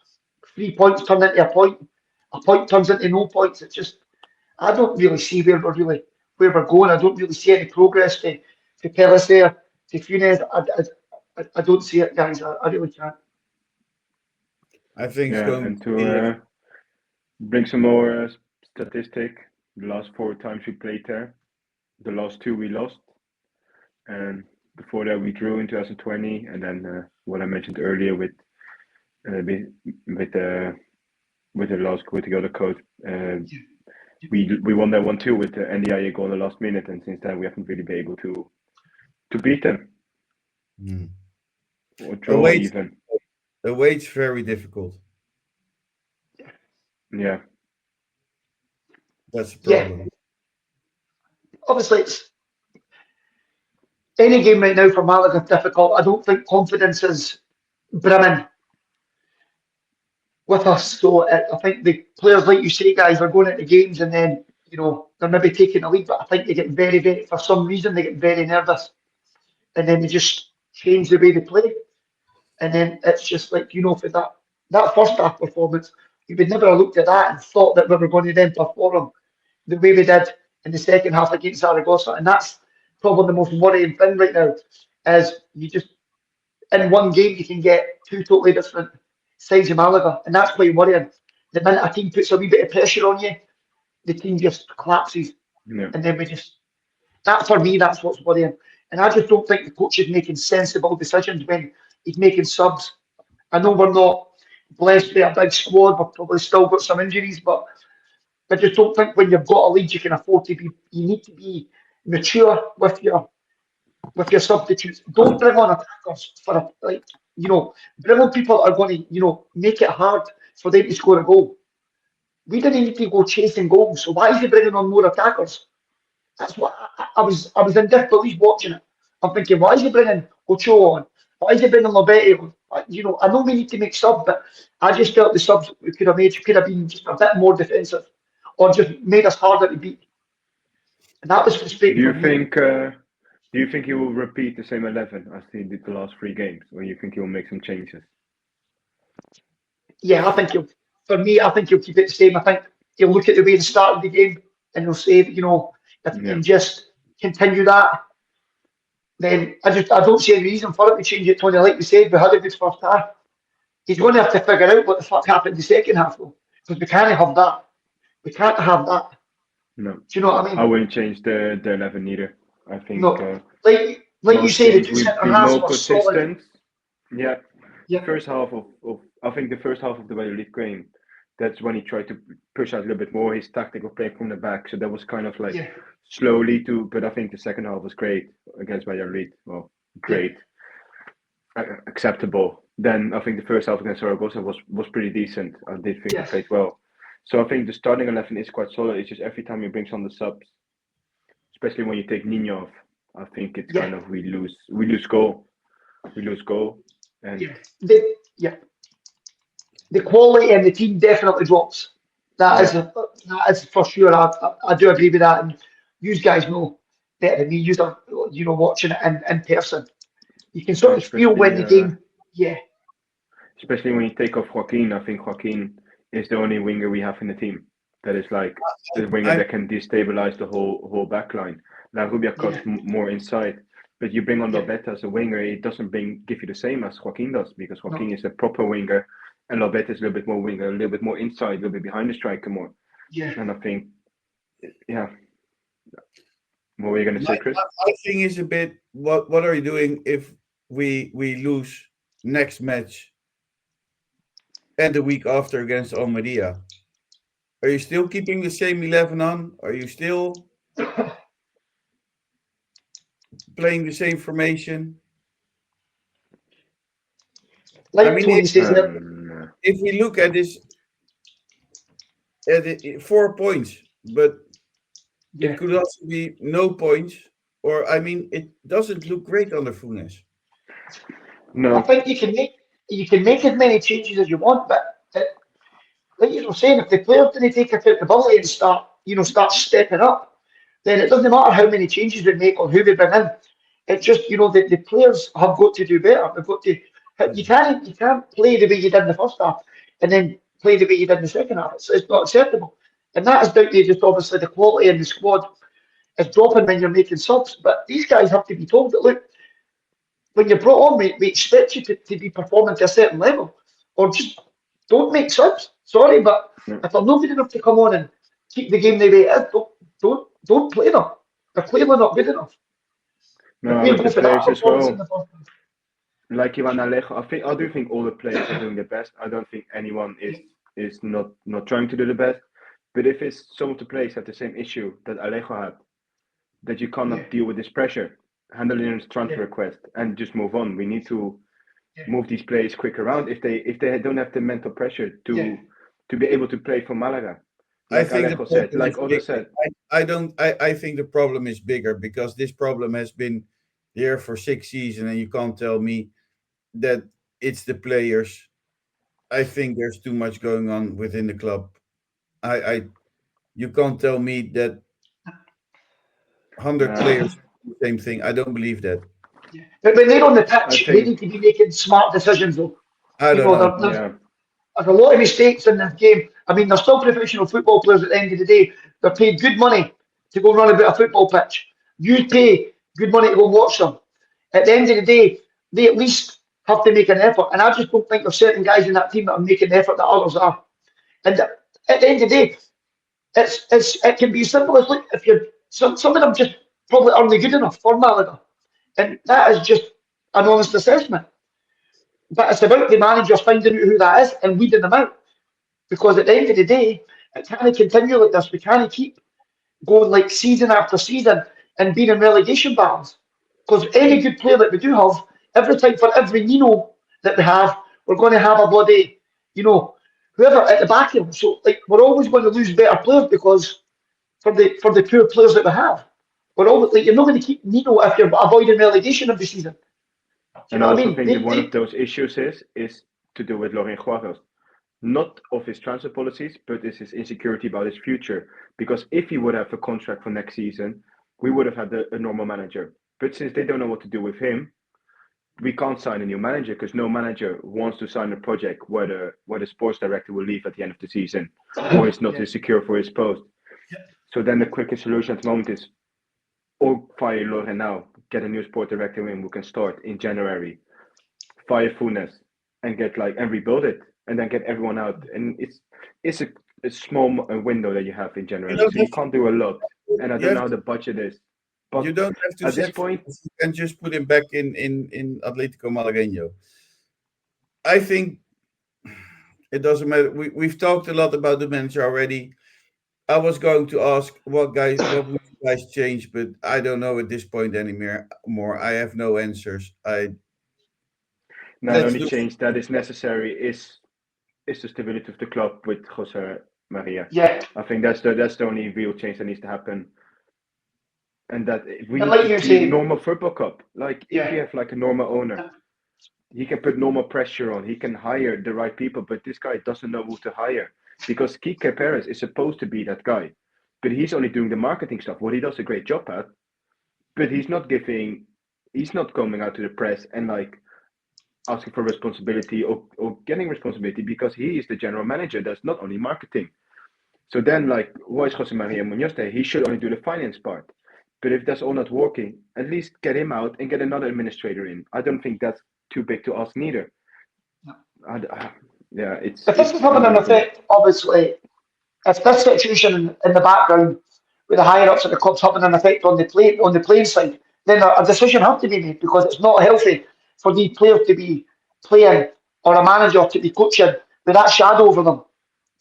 3 points turn into a point turns into no points. It's just, I don't really see where we're going. I don't really see any progress to Pellicer, to Funes. I don't see it, guys. I really can't. I think it's going and to be to bring some more statistic. The last 4 times we played there, the last 2 we lost, and before that we drew in 2020, and then what I mentioned earlier with the last with the other coach, we won that 1-2 with the NDIA goal in the last minute, and since then we haven't really been able to beat them or draw even. The weight's very difficult. Yeah. That's the problem. Yeah. Obviously, it's any game right now for Malaga is difficult. I don't think confidence is brimming with us. So I think the players, like you say, guys, are going into games and then, they're maybe taking a lead, but I think they get very, very, for some reason, they get very nervous. And then they just change the way they play. And then it's just like, for that first half performance, you would never have looked at that and thought that we were going to then perform the way we did in the second half against Zaragoza. And that's probably the most worrying thing right now, is you just, in one game, you can get 2 totally different sides of Malaga. And that's quite worrying. The minute a team puts a wee bit of pressure on you, the team just collapses. Yeah. And then that for me, that's what's worrying. And I just don't think the coach is making sensible decisions when he's making subs. I know we're not blessed with a big squad, we've probably still got some injuries, but I just don't think when you've got a lead you can afford to be. You need to be mature with your substitutes. Don't bring on attackers for bring on people that are going to make it hard for them to score a goal. We didn't need to go chasing goals. So why is he bringing on more attackers? That's what I was in disbelief watching it. I'm thinking, why is he bringing Ochoa on? Why is he bringing Labete on? I know we need to make subs, but I just felt the subs we could have made could have been just a bit more defensive, or just made us harder to beat. And that was frustrating for me. Do you think he will repeat the same 11 as he did the last 3 games, or you think he will make some changes? Yeah, I think for me, I think he'll keep it the same. I think he'll look at the way they started the game and he'll say, if he can just continue that, then I don't see any reason for it to change it, Tony. Like we said, we had a good first half. He's going to have to figure out what the fuck happened in the second half, though, because we can't have that. We can't have that. No. Do you know what I mean? I wouldn't change the 11 either. I think no, like you say, the two centre halves were solid. Yeah. Yeah. First half of I think the first half of the Valladolid game, that's when he tried to push out a little bit more his tactical play from the back. So that was kind of like slowly but I think the second half was great against Valladolid. Well, great. Acceptable. Then I think the first half against Zaragoza was pretty decent. I did think he played well. So I think the starting 11 is quite solid. It's just every time he brings on the subs, especially when you take Nino off, I think it's kind of we lose goal. And the quality in the team definitely drops. That is for sure. I do agree with that. And you guys know better than me. You are watching it in person. You can sort of feel when the game. Yeah. Especially when you take off Joaquin, I think Joaquin is the only winger we have in the team that is like the winger that can destabilize the whole back line. Like Rubia cuts more inside, but you bring on Albacete as a winger, it doesn't give you the same as Joaquin does, because Joaquin is a proper winger and Albacete is a little bit more winger, a little bit more inside, a little bit behind the striker more. Yeah. And I think, what were you going to say, Chris? My thing is a bit, what are you doing if we lose next match and the week after against Almeria? Are you still keeping the same 11 on? Are you still playing the same formation? Like Tonie says, if we look at this, at 4 points, but it could also be no points, or it doesn't look great under Funes. No, I think you can make as many changes as you want, but like you were saying, if the players didn't take accountability and start stepping up, then it doesn't matter how many changes we make or who we bring in. It's just the players have got to do better. They've got to. You can't play the way you did in the first half and then play the way you did in the second half. It's not acceptable, and that is down to just obviously the quality in the squad is dropping when you're making subs. But these guys have to be told that, look, when you're brought on, we expect you to be performing to a certain level, or just don't make subs. Sorry, but if they're not good enough to come on and keep the game the way it is, don't play them. They're clearly not good enough. No, with the players as well. Like Ivan Alejo, I do think all the players are doing their best. I don't think anyone is not trying to do the best. But if it's some of the players have the same issue that Alejo had, that you cannot deal with this pressure, handle it in a transfer request and just move on. We need to move these players quick around if they don't have the mental pressure to be able to play for Malaga. Like Alejo said, like Otto said. I think the problem is bigger, because this problem has been here for 6 seasons, and you can't tell me that it's the players. I think there's too much going on within the club. You can't tell me that 100 players do the same thing. I don't believe that. But when they're on the pitch, they need to be making smart decisions, though. I don't know. There's a lot of mistakes in this game. They're still professional football players at the end of the day. They're paid good money to go run about a football pitch. You pay good money to go watch them. At the end of the day, they at least have to make an effort. And I just don't think there's certain guys in that team that are making the effort that others are. And at the end of the day, it can be as simple as, look, if you're some of them just probably aren't good enough for Malaga. And that is just an honest assessment. But it's about the managers finding out who that is and weeding them out. Because at the end of the day, It can't continue like this. We can't keep going like season after season and being in relegation battles. Because any good player that we do have, every time for every Nino that we have, we're going to have a bloody, whoever at the back of him. So like we're always going to lose better players because for the poor players that we have. We're always like you're not going to keep Nino if you're avoiding relegation every season. Do you And know I what I also mean? think that one of those issues is to do with Lorin Juarez. Not of his transfer policies, but is his insecurity about his future. Because if he would have a contract for next season, we would have had a normal manager. But since they don't know what to do with him, we can't sign a new manager because no manager wants to sign a project where the sports director will leave at the end of the season or is not secure for his post. So then the quickest solution at the moment is or fire Loren now, get a new sport director in who can start in January, fire Funes and get and rebuild it and then get everyone out. And it's a small window that you have in January, so you can't do a lot. And I don't know how the budget is. But you don't have to at this sack point, you can just put him back in Atletico Malagueño. I think it doesn't matter. We've talked a lot about the manager already. I was going to ask what would you guys change, but I don't know at this point anymore. I have no answers. now the only change that is necessary is the stability of the club with Jose Maria. Yeah. I think that's the only real change that needs to happen. And that we And need like to you be say, normal football club. Like if you have a normal owner, he can put normal pressure on. He can hire the right people, but this guy doesn't know who to hire because Kike Perez is supposed to be that guy, but he's only doing the marketing stuff. What he does a great job at, but he's not coming out to the press and asking for responsibility or getting responsibility because he is the general manager. That's not only marketing. So then, why is Jose Maria Munoz there? He should only do the finance part. But if that's all not working, at least get him out and get another administrator in. I don't think that's too big to ask neither. It's. if this is having an effect, obviously, if this situation in the background with the higher ups at the club's having an effect on the playing side, then a decision has to be made because it's not healthy for the players to be playing or a manager to be coaching with that shadow over them.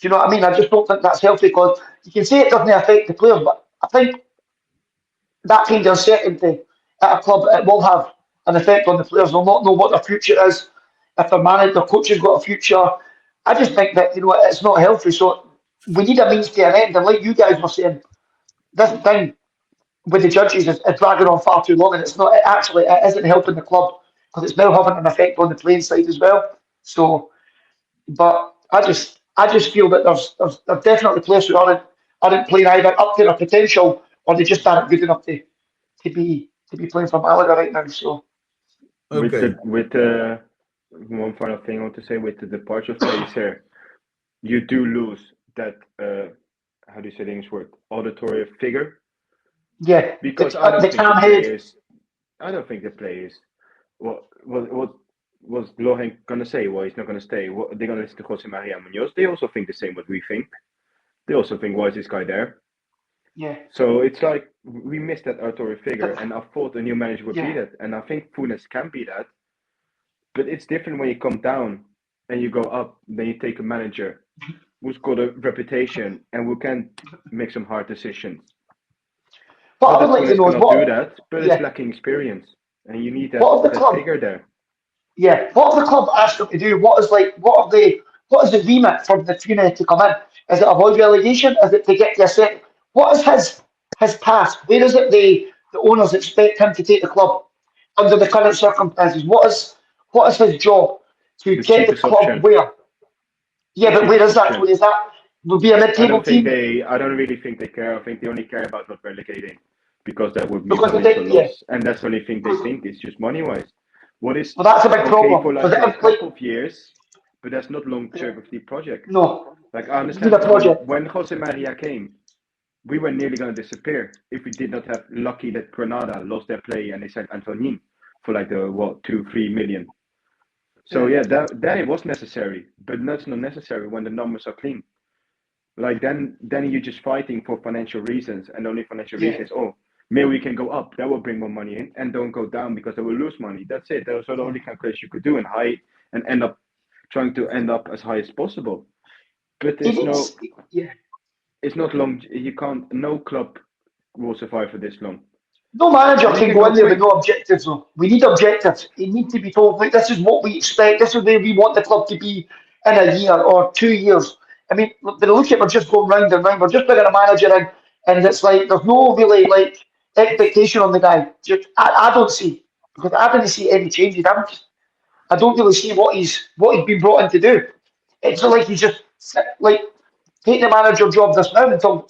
Do you know what I mean? I just don't think that's healthy because you can say it doesn't affect the players, but I think that kind of uncertainty at a club it will have an effect on the players. They'll not know what their future is. If their coach has got a future, I just think that it's not healthy. So we need a means to an end. And like you guys were saying, this thing with the judges is dragging on far too long, and it's not. It isn't helping the club because it's now having an effect on the playing side as well. So, but I just feel that there's definitely players who aren't playing either up to their potential or they just aren't good enough to be playing for Malaga right now. So Okay. With one final thing I want to say with the departure of Pellicer, you do lose that how do you say the English word, auditory figure, yeah, because the calm head. I don't think the players what was Lohen gonna say? Well, he's not gonna stay. What they're gonna listen to Jose Maria Munoz. They also think the same what we think. They also think, why is this guy there? Yeah, So it's we missed that auditory figure, and I thought a new manager would be that, and I think Funes can be that. But it's different when you come down and you go up. Then you take a manager who's got a reputation and who can make some hard decisions. what Not I would that like to Funes know is cannot do what. that, but it's Yeah, lacking experience, and you need what have the that club? figure there. Yeah, what have the club asked them to do? What is the remit for the Funes to come in? Is it avoid relegation? Is it to get to a set? What is his path? Where is it the owners expect him to take the club under the current circumstances? What is his job to The get the cheapest club option. where? Yeah, but where Cheapest is that? option. Is that will be a mid-table team? I don't really think they care. I think they only care about not relegating, because that would be a Because financial yeah, loss, and that's the only thing they think is just money wise. What is well, that's a big okay problem for because a couple of years, but that's not longevity project. no, I you need understand a project. when Jose Maria came, we were nearly going to disappear if we did not have lucky that Granada lost their play and they signed Antonin for the 2-3 million. So then it was necessary, but that's not necessary when the numbers are clean. Then you're just fighting for financial reasons, and the only financial reason is maybe we can go up, that will bring more money in, and don't go down because they will lose money. That's it. Those are the only calculations you could do and trying to end up as high as possible. But He there's no needs, yeah. it's not long. You can't. No club will survive for this long. No manager And it can can go go in there with quick. no objectives, though. We need objectives. You need to be told, like, this is what we expect. This is where we want the club to be in a year or 2 years. I mean, the look at we're just going round and round. We're just bringing a manager in, and it's like there's no really like expectation on the guy. Just, I don't see because I didn't see any changes. I don't really see what he's been brought in to do. It's not like he's just like take the manager job this now until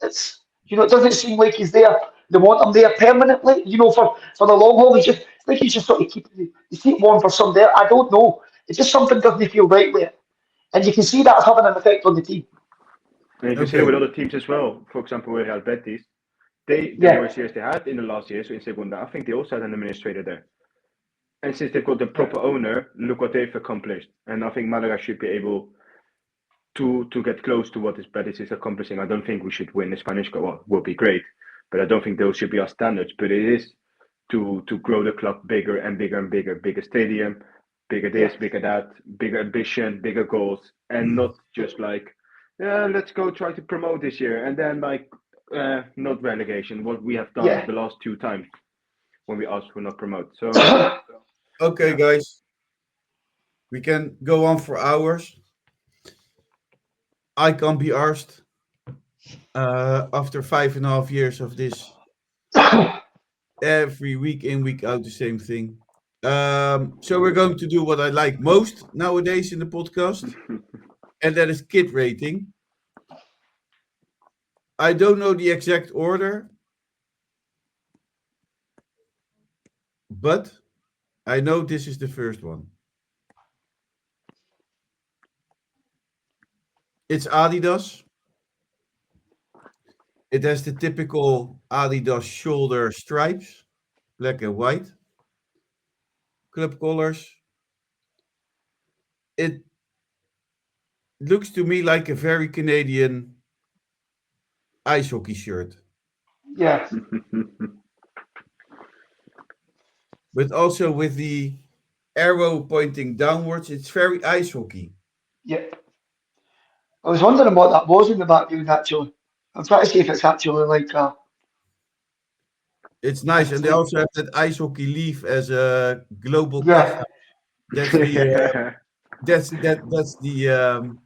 it's it doesn't seem like he's there. They want him there permanently, for the long haul. He's just it's like he's just sort of keeping the seat warm for some there. I don't know. It's just something doesn't feel right with it. And you can see that's having an effect on the team. And you can see it with other teams as well. For example, with Albacete, the Yeah. worst years they had in the last year, so in Segunda, I think they also had an administrator there. And since they've got the proper owner, look what they've accomplished. And I think Malaga should be able to get close to what Betis is accomplishing. I don't think we should win the Spanish Cup. Well, would be great, but I don't think those should be our standards. But it is to grow the club bigger and bigger and bigger. Bigger stadium, bigger this, bigger that, bigger ambition, bigger goals, and not just like, yeah, let's go try to promote this year and then like not relegation. What we have done Yeah. the last 2 times when we asked for not promote. So Okay, guys, we can go on for hours. I can't be arsed after 5.5 years of this every week in, week out, the same thing. So we're going to do what I like most nowadays in the podcast, and that is kit rating. I don't know the exact order, but I know this is the first one. It's Adidas. It has the typical Adidas shoulder stripes, black and white. Club colors. It looks to me like a very Canadian ice hockey shirt, Yeah. but also with the arrow pointing downwards. It's very ice hockey. Yeah. I was wondering what that was in the background actually. I'm trying to see if it's actually like It's nice, and they also have that ice hockey leaf as a global yeah. captain. That's the that's the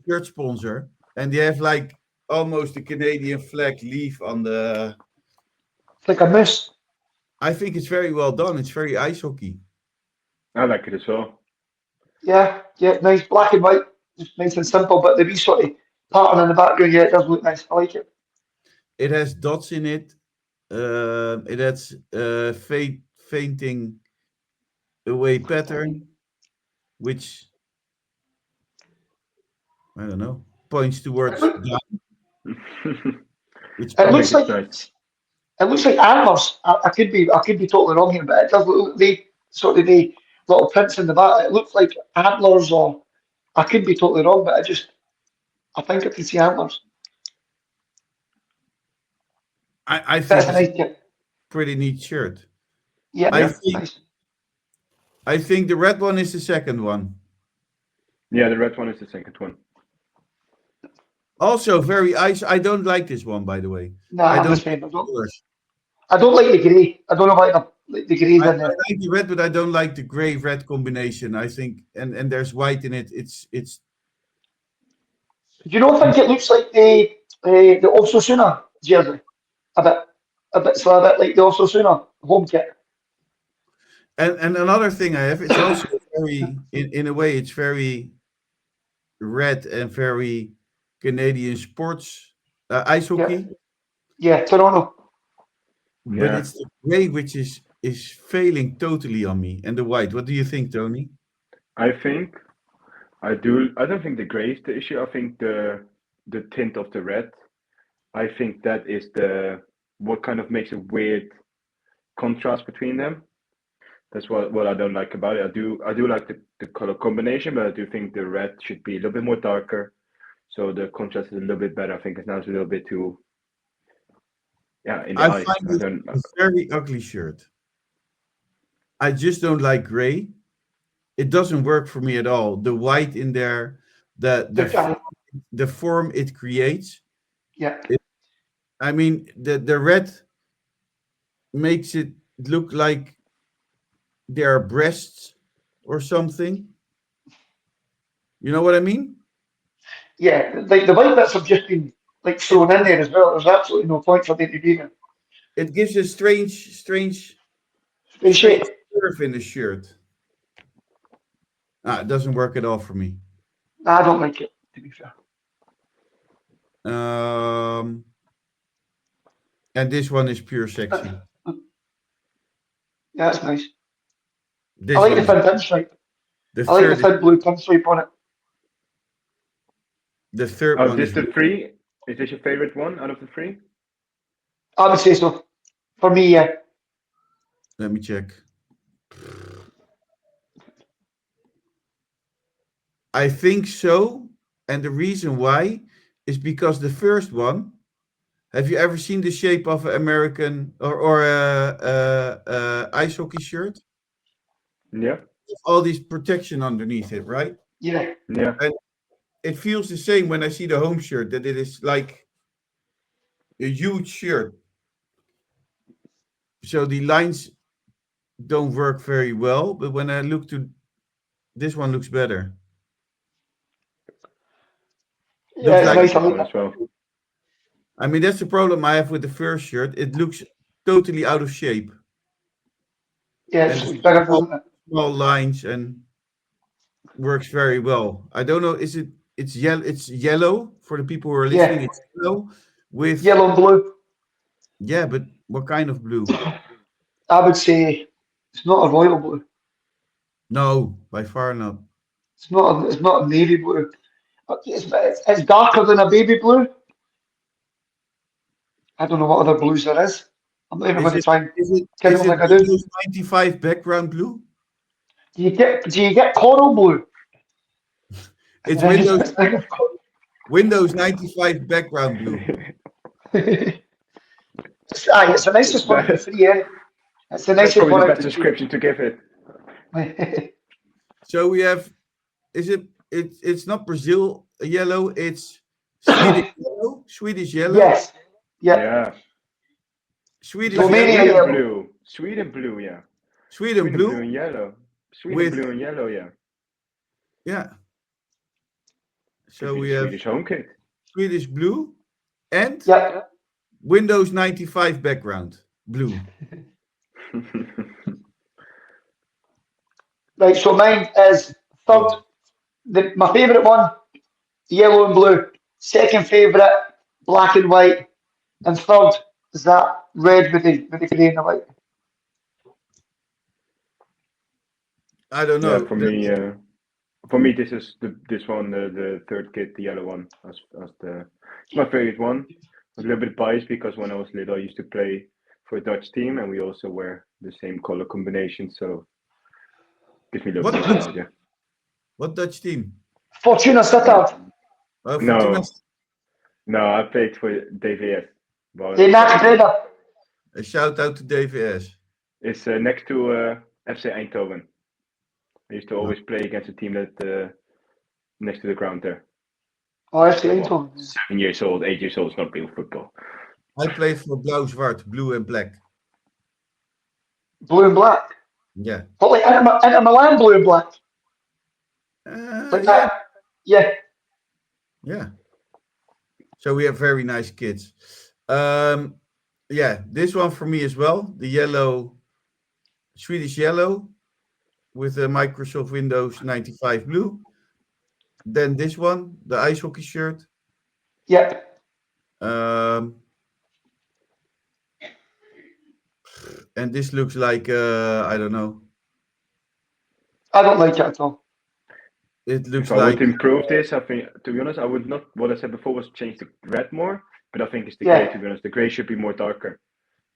shirt sponsor, and they have like almost a Canadian flag leaf on the. It's like a moose. I think it's very well done. It's very ice hockey. I like it as well. Yeah, yeah, nice black and white, just nice and simple. But the wee sort of pattern in the background, yeah, it does look nice. I like it. It has dots in it. It has fainting away pattern, which I don't know points towards down, which It I looks think like it's nice. it looks like antlers. I could be totally wrong here, but it does look the sort of the little prints in the back. It looks like antlers, or I could be totally wrong, but I think I can see antlers. I That's think a it's a nice kit. pretty neat shirt. Yeah, I Yeah. think nice. I think the red one is the second one. Yeah, the red one is the second one. Also very ice. I don't like this one, by the way. Nah, I I'm the don't same. like the colors. I don't like the grey. I don't know why the grey's I in there. like the red, but I don't like the gray red combination. I think, and there's white in it. It's Do you not think it looks like the Osasuna jersey? A bit, so a bit like the Osasuna home kit. and another thing I have. It's also very in a way. It's very red and very Canadian sports ice Yeah, hockey, yeah, Toronto. but Yeah, it's the gray which is failing totally on me, and the white. What do you think, Tony? I think I do. I don't think the gray is the issue. I think the tint of the red. I think that is the what kind of makes a weird contrast between them. That's what I don't like about it. I do like the color combination, but I do think the red should be a little bit more darker, so the contrast is a little bit better. I think it's now it's a little bit too in the I eyes. find I it don't. a very ugly shirt. I just don't like gray. It doesn't work for me at all. The white in there, the The, font the form it creates. Yeah. I mean, the red makes it look like there are breasts or something. You know what I mean? Yeah. Like the white bits have just been like It thrown in there as well. There's absolutely no point for them to be there. it gives a They strange shape. curve in the shirt. It doesn't work at all for me. Nah, I don't like it, to be fair. Um, and this one is pure Uh, sexy. Yeah, that's nice. I This like one the is thin pinstripe. the I like the third is thin blue pinstripe on it. the third Of one this is. the three? Is this your favorite one out of the three? I would say so. For me, yeah. Let me check. I think so, and the reason why is because the first one. Have you ever seen the shape of an American or a ice hockey shirt? Yeah, All these protection underneath it, right? Yeah. yeah. And it feels the same when I see the home shirt, that it is like a huge shirt. So the lines don't work very well, but when I look to this one looks better. Yeah, Looks it's I like, like nice. I this like one as that. well. I mean, that's the problem I have with the first shirt. It looks totally out of shape. Yeah, And it's the bigger, doesn't it? small lines and works very well. I don't know, it's yellow for the people who are listening. Yeah. It's yellow with Yellow and blue. yeah, but what kind of blue? I would say it's not a royal blue. No, by far not. It's not a navy blue. It's darker than a baby blue. I don't know what other blues there is. I'm not even Is going to it try and is it carry is on it like I do. Windows 95 background blue? Do you get coral blue? It's I just think of Windows 95 background blue. it's the nicest one of the That, three, yeah. It's the that's nicest probably one the out of best the three. description to give it. So we have is it's not Brazil yellow, it's Swedish yellow, Swedish yellow, Yes. Yeah. Yeah. Swedish Like a Romania yellow, Sweden yellow. blue. Sweden blue, yeah. Sweden Sweden blue blue and yellow. Sweden with blue and yellow, yeah. yeah. Could So be we the have Swedish home kit. Swedish blue and Yeah. Windows 95 background blue. Right, so mine is third. My favourite one, yellow and blue. Second favourite, black and white. And third is that red with the grey and the white. I don't Yeah, know. for me, this is this one, the third kit, the yellow one, as the it's my favorite one. I'm a little bit biased because when I was little, I used to play for a Dutch team, and we also wear the same color combination, so gives me a little What bit of nostalgia. what Dutch team? Fortuna Sittard. Fortuna. No, no, I played for DVS. Well, The Max Breda. A shout out to DVS. it's next to FC Eindhoven. I used to always play against a team that next to the ground there. Oh, that's the Well, Eindhoven. 7 years old, 8 years old is not real football. I played for Blauw-Zwart, blue and black. Blue and black. Yeah. But like Inter Milan blue and black. Like Yeah, that. Yeah. yeah. So we have very nice kids. Yeah, this one for me as well. The yellow, Swedish yellow with the Microsoft Windows 95 blue. Then this one, the ice hockey shirt. Yeah. And this looks like I don't know. I don't like it at all. It looks If I would like improve this, I think, to be honest, I would not. What I said before was change the red more, but I think it's the Yeah. gray. To be honest, the gray should be more darker.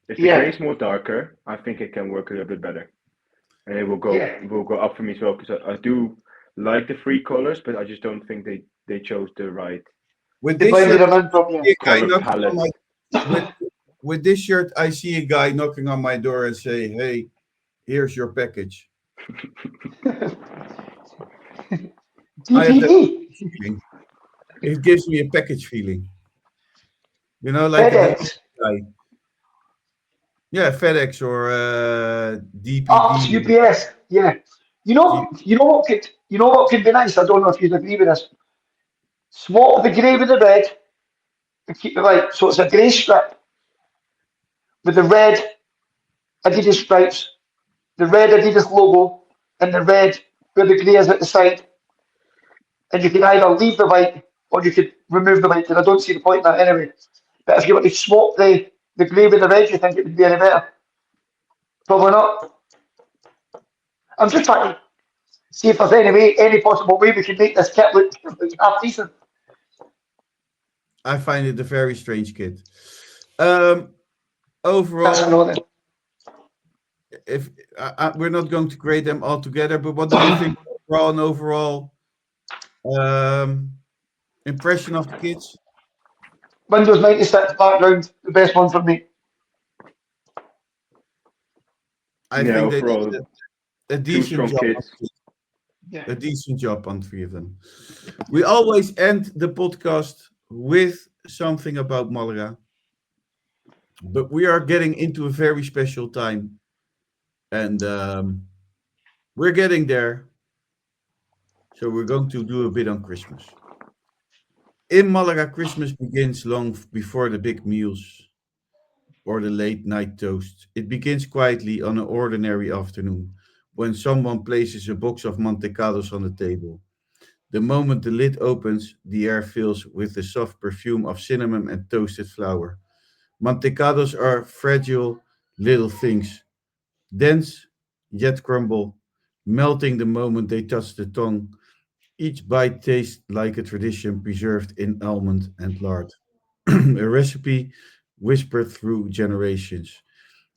If the Yeah. gray is more darker, I think it can work a little bit better, and it will go Yeah. up for me as well because I do like the three colors, but I just don't think they chose the right with They this blended shirt. them in properly. See a guy color knocking on palette. with this shirt, I see a guy knocking on my door and say, "Hey, here's your package." I have that DVD. feeling. It gives me a package feeling. You know, like a delivery FedEx. guy. Yeah, FedEx or Oh, it's DPD. UPS. Yeah. You know what could be nice. I don't know if you'd agree with this. Swap the grey with the red and keep it white. So it's a grey strip with the red Adidas stripes, the red Adidas logo, and the red where the grey is at the side. And you can either leave the white or you could remove the white. And I don't see the point in that anyway. But if you were to swap the grey with the red, you think it would be any better? Probably not. I'm just trying to see if there's any possible way we can make this kit look half decent. I find it a very strange kit. That's Overall, another. if we're not going to grade them all together, but what do you think overall and overall um, impression of the kids? Windows 96 background, the best one for me. I Yeah, think they did overall, a two decent strong job. kids. Yeah. A decent job on three of them. We always end the podcast with something about Malaga, but we are getting into a very special time, and we're getting there. So we're going to do a bit on Christmas. In Malaga, Christmas begins long before the big meals or the late night toast. It begins quietly on an ordinary afternoon when someone places a box of mantecados on the table. The moment the lid opens, the air fills with the soft perfume of cinnamon and toasted flour. Mantecados are fragile little things, dense yet crumble, melting the moment they touch the tongue. Each bite tastes like a tradition preserved in almond and lard, a recipe whispered through generations.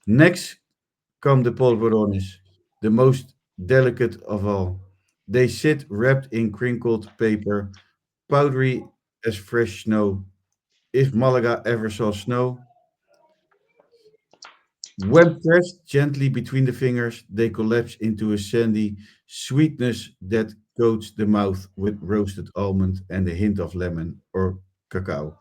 Next come the polvorones, the most delicate of all. They sit wrapped in crinkled paper, powdery as fresh snow. If Malaga ever saw snow, when pressed gently between the fingers, they collapse into a sandy sweetness that coats the mouth with roasted almond and a hint of lemon or cacao.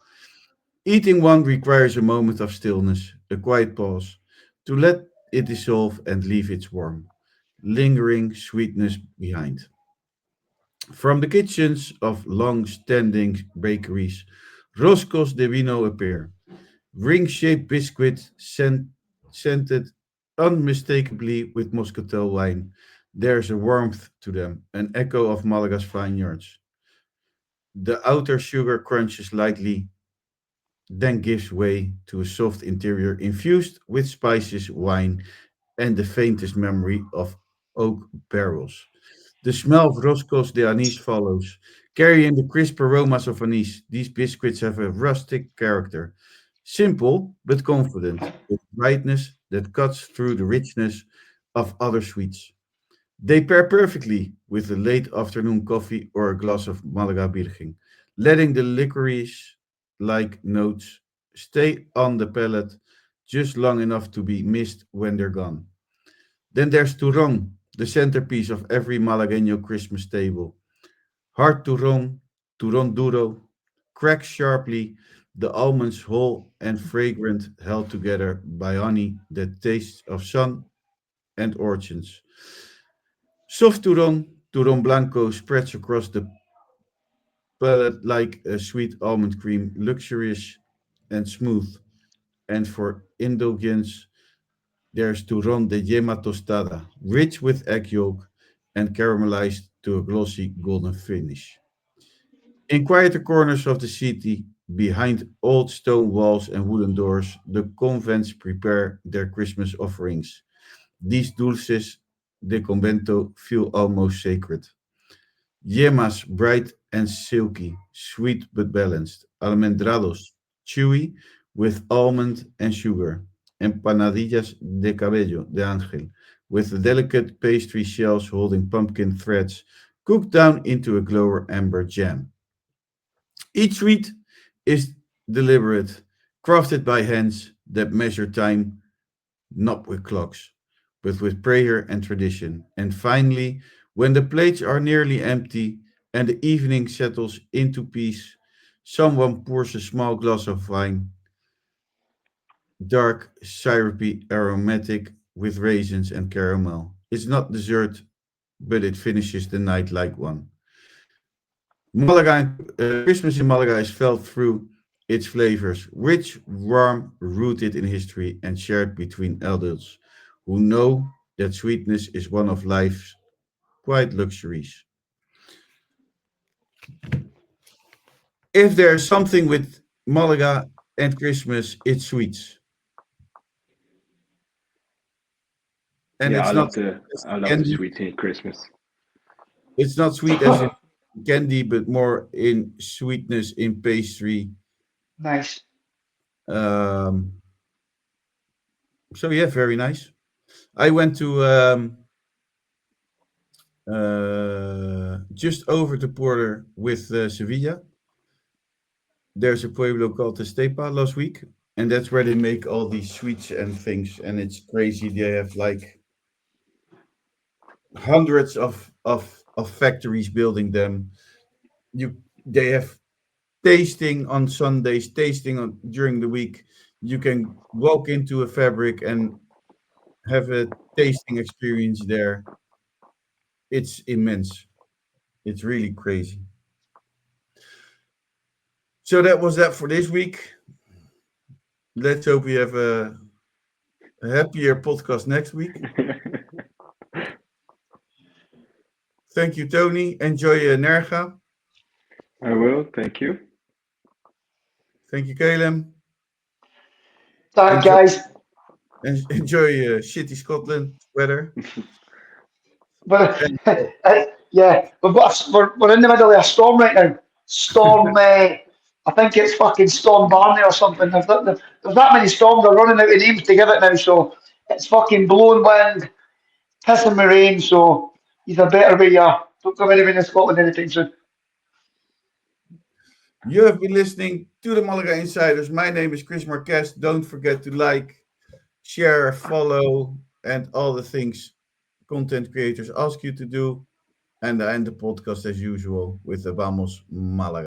Eating one requires a moment of stillness, a quiet pause, to let it dissolve and leave its warm, lingering sweetness behind. From the kitchens of long-standing bakeries, roscos de vino appear, ring-shaped biscuits scented unmistakably with Moscatel wine. There's a warmth to them, an echo of Malaga's vineyards. The outer sugar crunches lightly, then gives way to a soft interior infused with spices, wine, and the faintest memory of oak barrels. The smell of roscos de anise follows, carrying the crisp aromas of anise. These biscuits have a rustic character, simple but confident, with brightness that cuts through the richness of other sweets. They pair perfectly with a late afternoon coffee or a glass of Malaga Virgen, letting the licorice like notes stay on the palate just long enough to be missed when they're gone. Then there's turrón, the centerpiece of every Malagueño Christmas table. Hard turrón duro, cracks sharply, the almonds whole and fragrant, held together by honey that tastes of sun and orchards. Soft turrón blanco spreads across the palate like a sweet almond cream, luxurious and smooth. And for indulgence, there's turrón de yema tostada, rich with egg yolk and caramelized to a glossy golden finish. In quieter corners of the city, behind old stone walls and wooden doors, the convents prepare their Christmas offerings. These dulces de convento feel almost sacred. Yemas, bright and silky, sweet but balanced. Almendrados, chewy with almond and sugar. Empanadillas de cabello, de ángel, with the delicate pastry shells holding pumpkin threads cooked down into a glower amber jam. Each sweet is deliberate, crafted by hands that measure time not with clocks, but with prayer and tradition. And finally, when the plates are nearly empty and the evening settles into peace, Someone pours a small glass of wine, dark, syrupy, aromatic, with raisins and caramel. It's not dessert, but it finishes the night like one. Christmas in Malaga is felt through its flavors, rich, warm, rooted in history, and shared between adults who know that sweetness is one of life's quiet luxuries. If there's something with Malaga and Christmas, it's sweets. And Yeah, it's not I love the candy. sweets in Christmas. It's not sweet as in candy, but more in sweetness in pastry. Nice. Um, so yeah, very nice. I went to just over the border with Sevilla. There's a pueblo called Estepa last week, and that's where they make all these sweets and things. And it's crazy. They have like hundreds of factories building them. They have tasting on Sundays, tasting on during the week. You can walk into a fabric and have a tasting experience there. It's immense. It's really crazy. So that was that for this week. Let's hope we have a happier podcast next week. Thank you, Tony. Enjoy Nerga. I will. Thank you. Thank you, Calum. Thank Enjoy, guys. enjoy shitty Scotland weather. But And yeah, we're in the middle of a storm right now. Storm. I think it's fucking Storm Barney or something. There's that many storms. They're running out of names to give it now. So it's fucking blowing wind, pissing me rain. So either better where you are. Don't come anywhere in Scotland anytime soon. you have been listening to the Malaga Insiders. My name is Chris Marquez. Don't forget to like, share, follow, and all the things content creators ask you to do. And I end the podcast as usual with the Vamos Malaga.